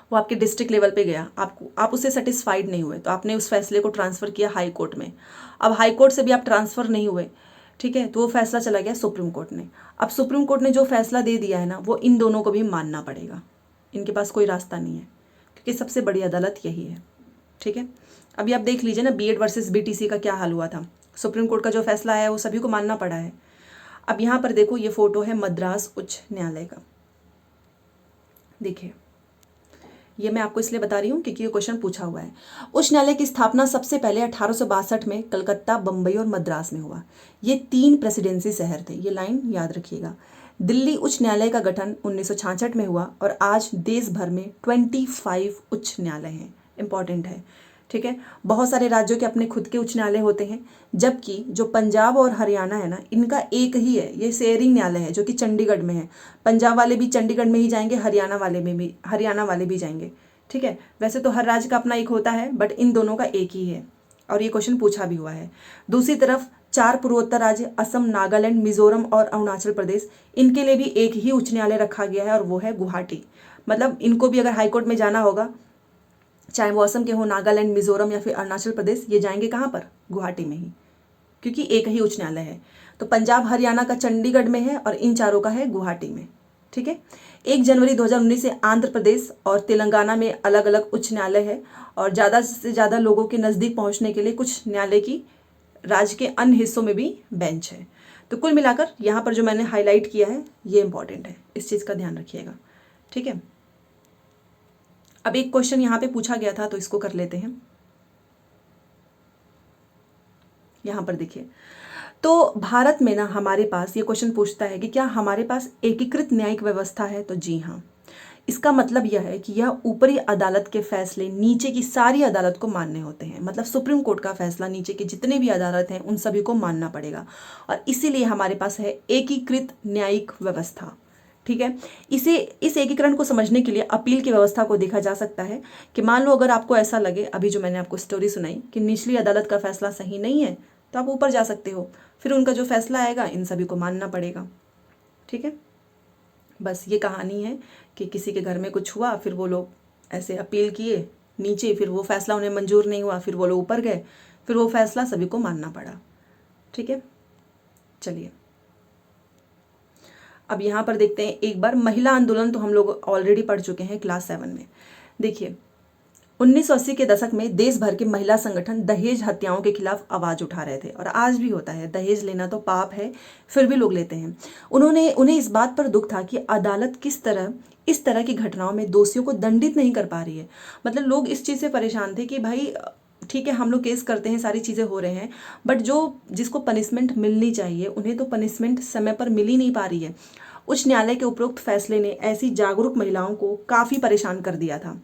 Speaker 1: वो आपके डिस्ट्रिक्ट लेवल पे गया, आप उससे सेटिस्फाइड नहीं हुए, तो आपने उस फैसले को ट्रांसफ़र किया हाई कोर्ट में। अब हाई कोर्ट से भी आप ट्रांसफ़र नहीं हुए, ठीक है, तो वो फैसला चला गया सुप्रीम कोर्ट ने। अब सुप्रीम कोर्ट ने जो फैसला दे दिया है ना, वो इन दोनों को भी मानना पड़ेगा। इनके पास कोई रास्ता नहीं है, क्योंकि सबसे बड़ी अदालत यही है। ठीक है, अभी आप देख लीजिए ना, बीएड वर्सेस बीटीसी का क्या हाल हुआ था। सुप्रीम कोर्ट का जो फैसला है वो सभी को मानना पड़ा है। अब यहाँ पर देखो, ये फोटो है मद्रास उच्च न्यायालय का। देखिए, ये मैं आपको इसलिए बता रही हूँ क्योंकि ये क्वेश्चन पूछा हुआ है। उच्च न्यायालय की स्थापना सबसे पहले 1862 में कलकत्ता, बम्बई और मद्रास में हुआ। ये 3 प्रेसिडेंसी शहर थे, ये लाइन याद रखिएगा। दिल्ली उच्च न्यायालय का गठन 1966 में हुआ और आज देश भर में 25 उच्च न्यायालय हैं। इंपॉर्टेंट है, ठीक है। बहुत सारे राज्यों के अपने खुद के उच्च न्यायालय होते हैं, जबकि जो पंजाब और हरियाणा है ना, इनका एक ही है, ये शेयरिंग न्यायालय है जो कि चंडीगढ़ में है। पंजाब वाले भी चंडीगढ़ में ही जाएंगे, हरियाणा वाले भी जाएंगे, ठीक है। वैसे तो हर राज्य का अपना एक होता है, बट इन दोनों का एक ही है, और ये क्वेश्चन पूछा भी हुआ है। दूसरी तरफ 4 पूर्वोत्तर राज्य असम, नागालैंड, मिजोरम और अरुणाचल प्रदेश, इनके लिए भी एक ही उच्च न्यायालय रखा गया है और वो है गुवाहाटी। मतलब इनको भी अगर हाईकोर्ट में जाना होगा, चाहे वो असम के हो, नागालैंड, मिजोरम या फिर अरुणाचल प्रदेश, ये जाएंगे कहाँ पर? गुवाहाटी में ही, क्योंकि एक ही उच्च न्यायालय है। तो पंजाब हरियाणा का चंडीगढ़ में है और इन चारों का है गुवाहाटी में, ठीक है। 1 जनवरी 2019 से आंध्र प्रदेश और तेलंगाना में अलग अलग उच्च न्यायालय है, और ज़्यादा से ज़्यादा लोगों के नज़दीक पहुँचने के लिए कुछ न्यायालय की राज्य के अन्य हिस्सों में भी बेंच है। तो कुल मिलाकर यहाँ पर जो मैंने हाईलाइट किया है ये इंपॉर्टेंट है, इस चीज़ का ध्यान रखिएगा, ठीक है। अब एक क्वेश्चन यहाँ पे पूछा गया था तो इसको कर लेते हैं। यहाँ पर देखिए, तो भारत में ना हमारे पास ये क्वेश्चन पूछता है कि क्या हमारे पास एकीकृत न्यायिक व्यवस्था है? तो जी हाँ। इसका मतलब यह है कि यह ऊपरी अदालत के फैसले नीचे की सारी अदालत को मानने होते हैं। मतलब सुप्रीम कोर्ट का फैसला नीचे के जितने भी अदालत हैं उन सभी को मानना पड़ेगा, और इसीलिए हमारे पास है एकीकृत न्यायिक व्यवस्था। ठीक है, इस एकीकरण को समझने के लिए अपील की व्यवस्था को देखा जा सकता है कि मान लो अगर आपको ऐसा लगे, अभी जो मैंने आपको स्टोरी सुनाई कि निचली अदालत का फैसला सही नहीं है, तो आप ऊपर जा सकते हो, फिर उनका जो फैसला आएगा इन सभी को मानना पड़ेगा। ठीक है, बस ये कहानी है कि किसी के घर में कुछ हुआ, फिर वो लोग ऐसे अपील किए नीचे, फिर वो फैसला उन्हें मंजूर नहीं हुआ, फिर वो लोग ऊपर गए, फिर वो फैसला सभी को मानना पड़ा। ठीक है, चलिए अब यहाँ पर देखते हैं एक बार महिला आंदोलन, तो हम लोग ऑलरेडी पढ़ चुके हैं क्लास 7 में। देखिए 1980 के दशक में देश भर के महिला संगठन दहेज हत्याओं के खिलाफ आवाज उठा रहे थे, और आज भी होता है, दहेज लेना तो पाप है, फिर भी लोग लेते हैं। उन्हें इस बात पर दुख था कि अदालत इस तरह की घटनाओं में दोषियों को दंडित नहीं कर पा रही है। मतलब लोग इस चीज़ से परेशान थे कि भाई ठीक है हम लोग केस करते हैं, सारी चीज़ें हो रहे हैं, बट जिसको पनिशमेंट मिलनी चाहिए उन्हें तो पनिशमेंट समय पर मिल ही नहीं पा रही है। उच्च न्यायालय के उपरोक्त फैसले ने ऐसी जागरूक महिलाओं को काफ़ी परेशान कर दिया था।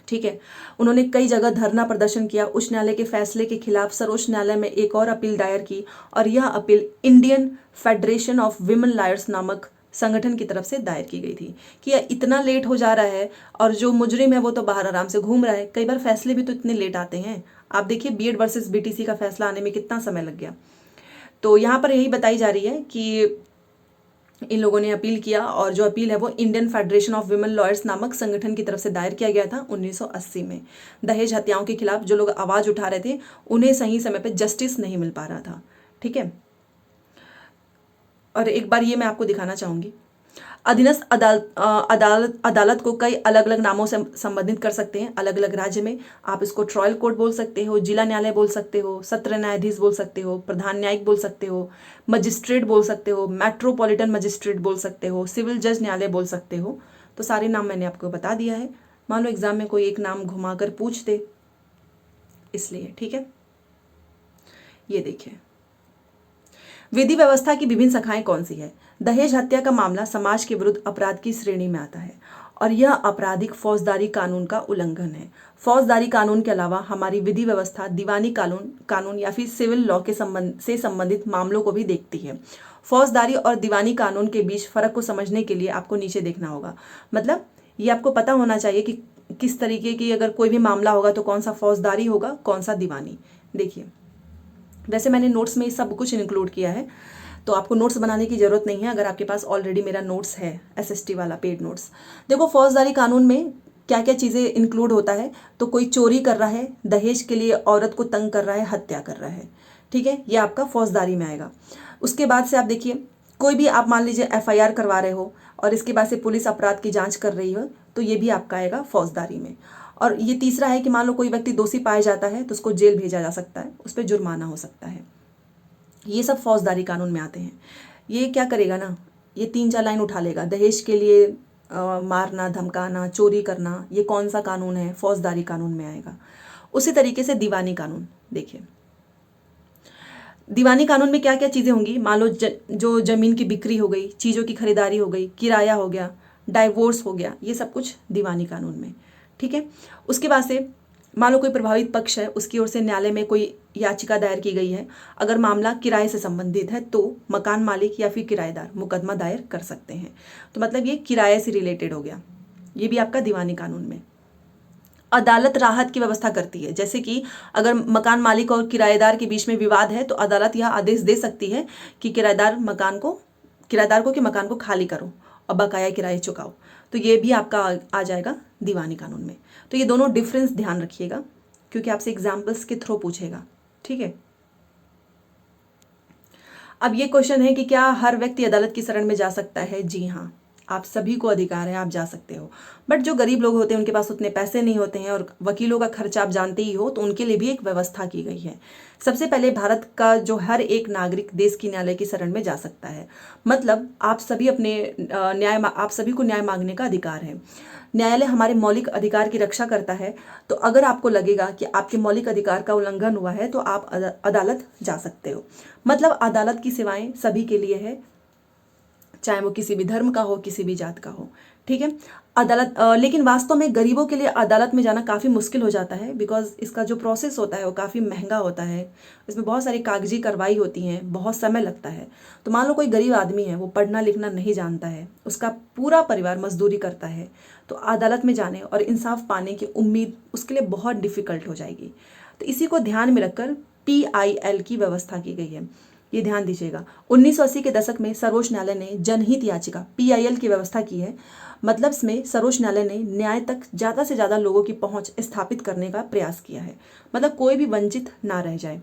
Speaker 1: ठीक है, उन्होंने कई जगह धरना प्रदर्शन किया, उच्च न्यायालय के फैसले के खिलाफ सर्वोच्च न्यायालय में एक और अपील दायर की, और यह appeal Indian federation of women lawyers नामक संगठन की तरफ से दायर की गई थी कि यह इतना लेट हो जा रहा है, और जो मुजरिम है वो तो बाहर आराम से घूम रहा है। कई बार फैसले भी तो इतने लेट आते हैं। आप देखिए बीएड वर्सेस बीटीसी का फैसला आने में कितना समय लग गया। तो यहाँ पर यही बताई जा रही है कि इन लोगों ने अपील किया, और जो अपील है वो Indian federation of women lawyers नामक संगठन की तरफ से दायर किया गया था 1980 में। दहेज हत्याओं के खिलाफ जो लोग आवाज उठा रहे थे उन्हें सही समय पर जस्टिस नहीं मिल पा रहा था। ठीक है, और एक बार ये मैं आपको दिखाना चाहूंगी। अधीनस्थ अदालत को कई अलग अलग नामों से संबोधित कर सकते हैं अलग अलग राज्य में। आप इसको ट्रायल कोर्ट बोल सकते हो, जिला न्यायालय बोल सकते हो, सत्र न्यायाधीश बोल सकते हो, प्रधान न्यायिक बोल सकते हो, मजिस्ट्रेट बोल सकते हो, मेट्रोपॉलिटन मजिस्ट्रेट बोल सकते हो, सिविल जज न्यायालय बोल सकते हो। तो सारे नाम मैंने आपको बता दिया है। मान लो एग्जाम में कोई एक नाम घुमाकर पूछ दे इसलिए। ठीक है, ये देखिए विधि व्यवस्था की विभिन्न शाखाएं कौन सी है। दहेज हत्या का मामला समाज के विरुद्ध अपराध की श्रेणी में आता है, और यह आपराधिक फौजदारी कानून का उल्लंघन है। फौजदारी कानून के अलावा हमारी विधि व्यवस्था दीवानी कानून या फिर सिविल लॉ के संबंधित मामलों को भी देखती है। फौजदारी और दीवानी कानून के बीच फर्क को समझने के लिए आपको नीचे देखना होगा। मतलब ये आपको पता होना चाहिए कि किस तरीके की अगर कोई भी मामला होगा तो कौन सा फौजदारी होगा, कौन सा दीवानी। देखिए वैसे मैंने नोट्स में सब कुछ इंक्लूड किया है, तो आपको नोट्स बनाने की ज़रूरत नहीं है अगर आपके पास ऑलरेडी मेरा नोट्स है, एसएसटी वाला पेड नोट्स। देखो फौजदारी कानून में क्या क्या चीज़ें इंक्लूड होता है। तो कोई चोरी कर रहा है, दहेज के लिए औरत को तंग कर रहा है, हत्या कर रहा है, ठीक है, ये आपका फौजदारी में आएगा। उसके बाद से आप देखिए कोई भी आप मान लीजिए एफआईआर करवा रहे हो और इसके बाद से पुलिस अपराध की जाँच कर रही हो, तो ये भी आपका आएगा फौजदारी में। और ये तीसरा है कि मान लो कोई व्यक्ति दोषी पाया जाता है तो उसको जेल भेजा जा सकता है, उस पर जुर्माना हो सकता है। ये सब फौजदारी कानून में आते हैं। ये क्या करेगा ना, ये 3-4 लाइन उठा लेगा। दहेज के लिए मारना, धमकाना, चोरी करना, ये कौन सा कानून है, फौजदारी कानून में आएगा। उसी तरीके से दीवानी कानून देखिए, दीवानी कानून में क्या क्या चीज़ें होंगी। मान लो जो ज़मीन की बिक्री हो गई, चीज़ों की खरीदारी हो गई, किराया हो गया, डाइवोर्स हो गया, ये सब कुछ दीवानी कानून में। ठीक है, उसके बाद से मान लो कोई प्रभावित पक्ष है, उसकी ओर से न्यायालय में कोई याचिका दायर की गई है। अगर मामला किराए से संबंधित है तो मकान मालिक या फिर किराएदार मुकदमा दायर कर सकते हैं। तो मतलब ये किराए से रिलेटेड हो गया, ये भी आपका दीवानी कानून में। अदालत राहत की व्यवस्था करती है, जैसे कि अगर मकान मालिक और किराएदार के बीच में विवाद है तो अदालत यह आदेश दे सकती है कि किराएदार को कि मकान को खाली करो और बकाया किराए चुकाओ। तो ये भी आपका आ जाएगा दीवानी कानून में। तो ये दोनों डिफरेंस ध्यान रखिएगा क्योंकि आपसे एग्जाम्पल्स के थ्रू पूछेगा। ठीक है, अब ये क्वेश्चन है कि क्या हर व्यक्ति अदालत की शरण में जा सकता है। जी हाँ, आप सभी को अधिकार है, आप जा सकते हो। बट जो गरीब लोग होते हैं उनके पास उतने पैसे नहीं होते हैं और वकीलों का खर्चा आप जानते ही हो, तो उनके लिए भी एक व्यवस्था की गई है। सबसे पहले भारत का जो हर एक नागरिक देश की न्यायालय की शरण में जा सकता है। मतलब आप सभी को न्याय मांगने का अधिकार है। न्यायालय हमारे मौलिक अधिकार की रक्षा करता है, तो अगर आपको लगेगा कि आपके मौलिक अधिकार का उल्लंघन हुआ है तो आप अदालत जा सकते हो। मतलब अदालत की सेवाएं सभी के लिए है, चाहे वो किसी भी धर्म का हो, किसी भी जात का हो। ठीक है, लेकिन वास्तव में गरीबों के लिए अदालत में जाना काफ़ी मुश्किल हो जाता है, बिकॉज इसका जो प्रोसेस होता है वो काफ़ी महंगा होता है। इसमें बहुत सारी कागजी कार्रवाई होती हैं, बहुत समय लगता है। तो मान लो कोई गरीब आदमी है, वो पढ़ना लिखना नहीं जानता है, उसका पूरा परिवार मजदूरी करता है, तो अदालत में जाने और इंसाफ पाने की उम्मीद उसके लिए बहुत डिफ़िकल्ट हो जाएगी। तो इसी को ध्यान में रखकर PIL की व्यवस्था की गई है। ये ध्यान दीजिएगा, 1980 के दशक में सर्वोच्च न्यायालय ने जनहित याचिका PIL की व्यवस्था की है। मतलब इसमें सर्वोच्च न्यायालय ने न्याय तक ज़्यादा से ज़्यादा लोगों की पहुंच स्थापित करने का प्रयास किया है, मतलब कोई भी वंचित ना रह जाए।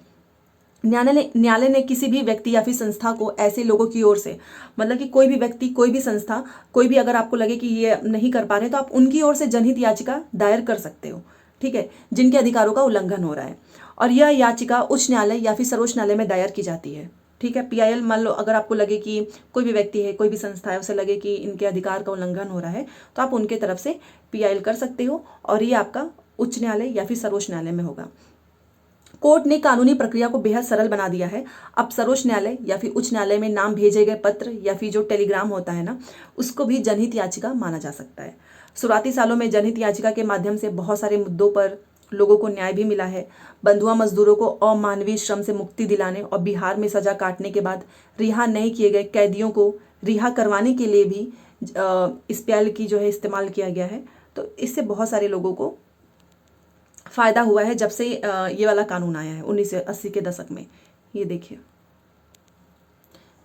Speaker 1: न्यायालय ने किसी भी व्यक्ति या फिर संस्था को ऐसे लोगों की ओर से, मतलब कि कोई भी व्यक्ति, कोई भी संस्था, कोई भी अगर आपको लगे कि ये नहीं कर पा रहे तो आप उनकी ओर से जनहित याचिका दायर कर सकते हो, ठीक है, जिनके अधिकारों का उल्लंघन हो रहा है। और यह याचिका उच्च न्यायालय या फिर सर्वोच्च न्यायालय में दायर की जाती है, ठीक है। PIL, मान लो अगर आपको लगे कि कोई भी व्यक्ति है, कोई भी संस्था है, उसे लगे कि इनके अधिकार का उल्लंघन हो रहा है, तो आप उनके तरफ से PIL कर सकते हो और ये आपका उच्च न्यायालय या फिर सर्वोच्च न्यायालय में होगा। कोर्ट ने कानूनी प्रक्रिया को बेहद सरल बना दिया है। अब सर्वोच्च न्यायालय या फिर उच्च न्यायालय में नाम भेजे गए पत्र या फिर जो टेलीग्राम होता है ना, उसको भी जनहित याचिका माना जा सकता है। शुरुआती सालों में जनहित याचिका के माध्यम से बहुत सारे मुद्दों पर लोगों को न्याय भी मिला है। बंधुआ मजदूरों को अमानवीय श्रम से मुक्ति दिलाने और बिहार में सजा काटने के बाद रिहा नहीं किए गए कैदियों को रिहा करवाने के लिए भी इस PIL की जो है इस्तेमाल किया गया है। तो इससे बहुत सारे लोगों को फ़ायदा हुआ है जब से ये वाला कानून आया है 1980 के दशक में। ये देखिए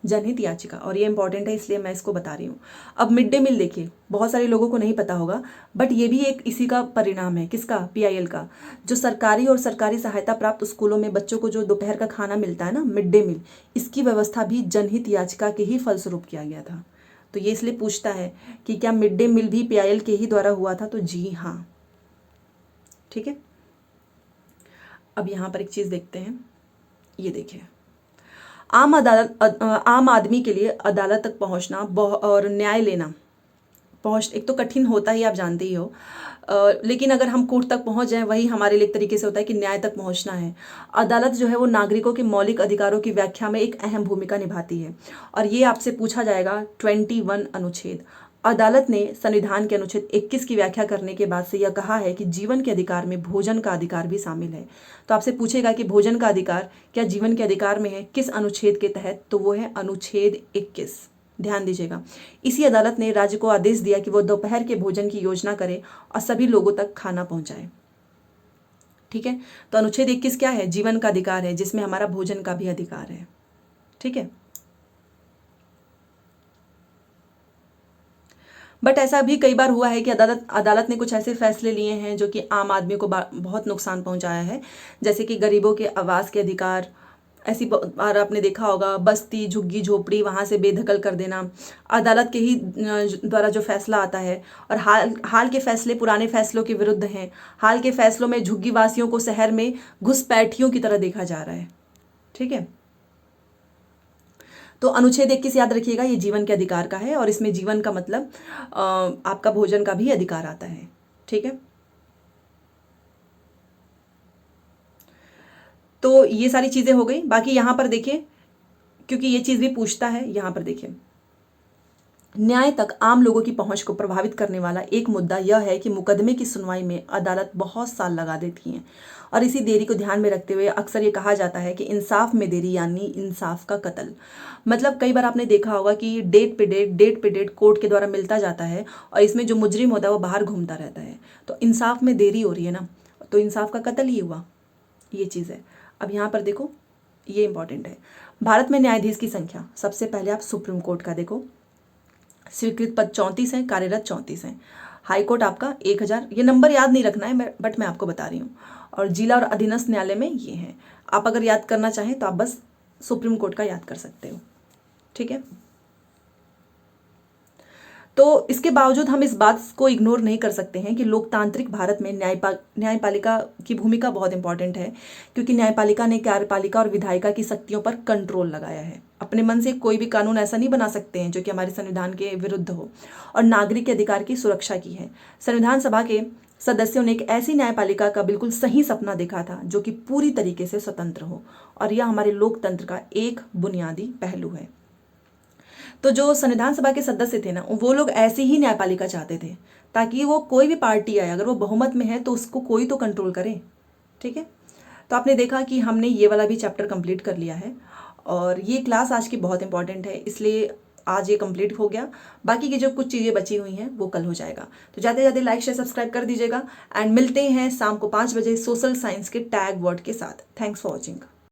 Speaker 1: जनहित याचिका, और ये इंपॉर्टेंट है इसलिए मैं इसको बता रही हूँ। अब मिड डे मील देखिए, बहुत सारे लोगों को नहीं पता होगा, बट ये भी एक इसी का परिणाम है। किसका? PIL का। जो सरकारी और सरकारी सहायता प्राप्त स्कूलों में बच्चों को जो दोपहर का खाना मिलता है ना, मिड डे मील, इसकी व्यवस्था भी जनहित याचिका के ही फलस्वरूप किया गया था। तो ये इसलिए पूछता है कि क्या मिड डे मील भी PIL के ही द्वारा हुआ था? तो जी हाँ, ठीक है। अब यहाँ पर एक चीज़ देखते हैं, ये देखिए, आम आदमी के लिए अदालत तक पहुँचना और न्याय लेना एक तो कठिन होता ही, आप जानते ही हो। लेकिन अगर हम कोर्ट तक पहुंच जाएं, वही हमारे लिए एक तरीके से होता है कि न्याय तक पहुंचना है। अदालत जो है वो नागरिकों के मौलिक अधिकारों की व्याख्या में एक अहम भूमिका निभाती है। और ये आपसे पूछा जाएगा 21 अनुच्छेद। अदालत ने संविधान के अनुच्छेद 21 की व्याख्या करने के बाद से यह कहा है कि जीवन के अधिकार में भोजन का अधिकार भी शामिल है। तो आपसे पूछेगा कि भोजन का अधिकार क्या जीवन के अधिकार में है, किस अनुच्छेद के तहत? तो वो है अनुच्छेद 21। ध्यान दीजिएगा। इसी अदालत ने राज्य को आदेश दिया कि वो दोपहर के भोजन की योजना करे और सभी लोगों तक खाना पहुंचाए, ठीक है। तो अनुच्छेद 21 क्या है? जीवन का अधिकार है, जिसमें हमारा भोजन का भी अधिकार है, ठीक है। बट ऐसा भी कई बार हुआ है कि अदालत ने कुछ ऐसे फैसले लिए हैं जो कि आम आदमी को बहुत नुकसान पहुंचाया है, जैसे कि गरीबों के आवास के अधिकार। ऐसी बार आपने देखा होगा, बस्ती, झुग्गी झोपड़ी वहाँ से बेदखल कर देना, अदालत के ही द्वारा जो फैसला आता है। और हाल के फैसले पुराने फैसलों के विरुद्ध हैं। हाल के फैसलों में झुग्गी वासियों को शहर में घुसपैठियों की तरह देखा जा रहा है, ठीक है। तो अनुच्छेद 21 याद रखिएगा, ये जीवन के अधिकार का है और इसमें जीवन का मतलब आपका भोजन का भी अधिकार आता है, ठीक है। तो ये सारी चीज़ें हो गई। बाकी यहाँ पर देखिए, क्योंकि ये चीज़ भी पूछता है, यहाँ पर देखिए, न्याय तक आम लोगों की पहुंच को प्रभावित करने वाला एक मुद्दा यह है कि मुकदमे की सुनवाई में अदालत बहुत साल लगा देती हैं। और इसी देरी को ध्यान में रखते हुए अक्सर ये कहा जाता है कि इंसाफ में देरी यानी इंसाफ का कत्ल। मतलब कई बार आपने देखा होगा कि डेट पे डेट कोर्ट के द्वारा मिलता जाता है और इसमें जो मुजरिम होता है वो बाहर घूमता रहता है। तो इंसाफ में देरी हो रही है ना, तो इंसाफ का कत्ल ही हुआ, ये चीज़ है। अब यहाँ पर देखो, ये इंपॉर्टेंट है। भारत में न्यायाधीश की संख्या, सबसे पहले आप सुप्रीम कोर्ट का देखो, स्वीकृत पद 34 हैं, कार्यरत 34 हैं। हाई कोर्ट आपका 1000, ये नंबर याद नहीं रखना है, बट मैं आपको बता रही हूँ। और जिला और अधीनस्थ न्यायालय में ये हैं। आप अगर याद करना चाहें तो आप बस सुप्रीम कोर्ट का याद कर सकते हो, ठीक है। तो इसके बावजूद हम इस बात को इग्नोर नहीं कर सकते हैं कि लोकतांत्रिक भारत में न्यायपालिका की भूमिका बहुत इंपॉर्टेंट है, क्योंकि न्यायपालिका ने कार्यपालिका और विधायिका की शक्तियों पर कंट्रोल लगाया है। अपने मन से कोई भी कानून ऐसा नहीं बना सकते हैं जो कि हमारे संविधान के विरुद्ध हो, और नागरिक के अधिकार की सुरक्षा की है। संविधान सभा के सदस्यों ने एक ऐसी न्यायपालिका का बिल्कुल सही सपना देखा था जो कि पूरी तरीके से स्वतंत्र हो, और यह हमारे लोकतंत्र का एक बुनियादी पहलू है। तो जो संविधान सभा के सदस्य थे ना, वो लोग ऐसी ही न्यायपालिका चाहते थे, ताकि वो कोई भी पार्टी आए अगर वो बहुमत में है तो उसको कोई तो कंट्रोल करे। ठीक है, तो आपने देखा कि हमने ये वाला भी चैप्टर कंप्लीट कर लिया है, और ये क्लास आज की बहुत इंपॉर्टेंट है, इसलिए आज ये कंप्लीट हो गया। बाकी की जो कुछ चीज़ें बची हुई हैं वो कल हो जाएगा। तो ज़्यादा से ज़्यादा लाइक शेयर सब्सक्राइब कर दीजिएगा, एंड मिलते हैं शाम को 5 बजे सोशल साइंस के टैग वर्ड के साथ। Thanks for watching.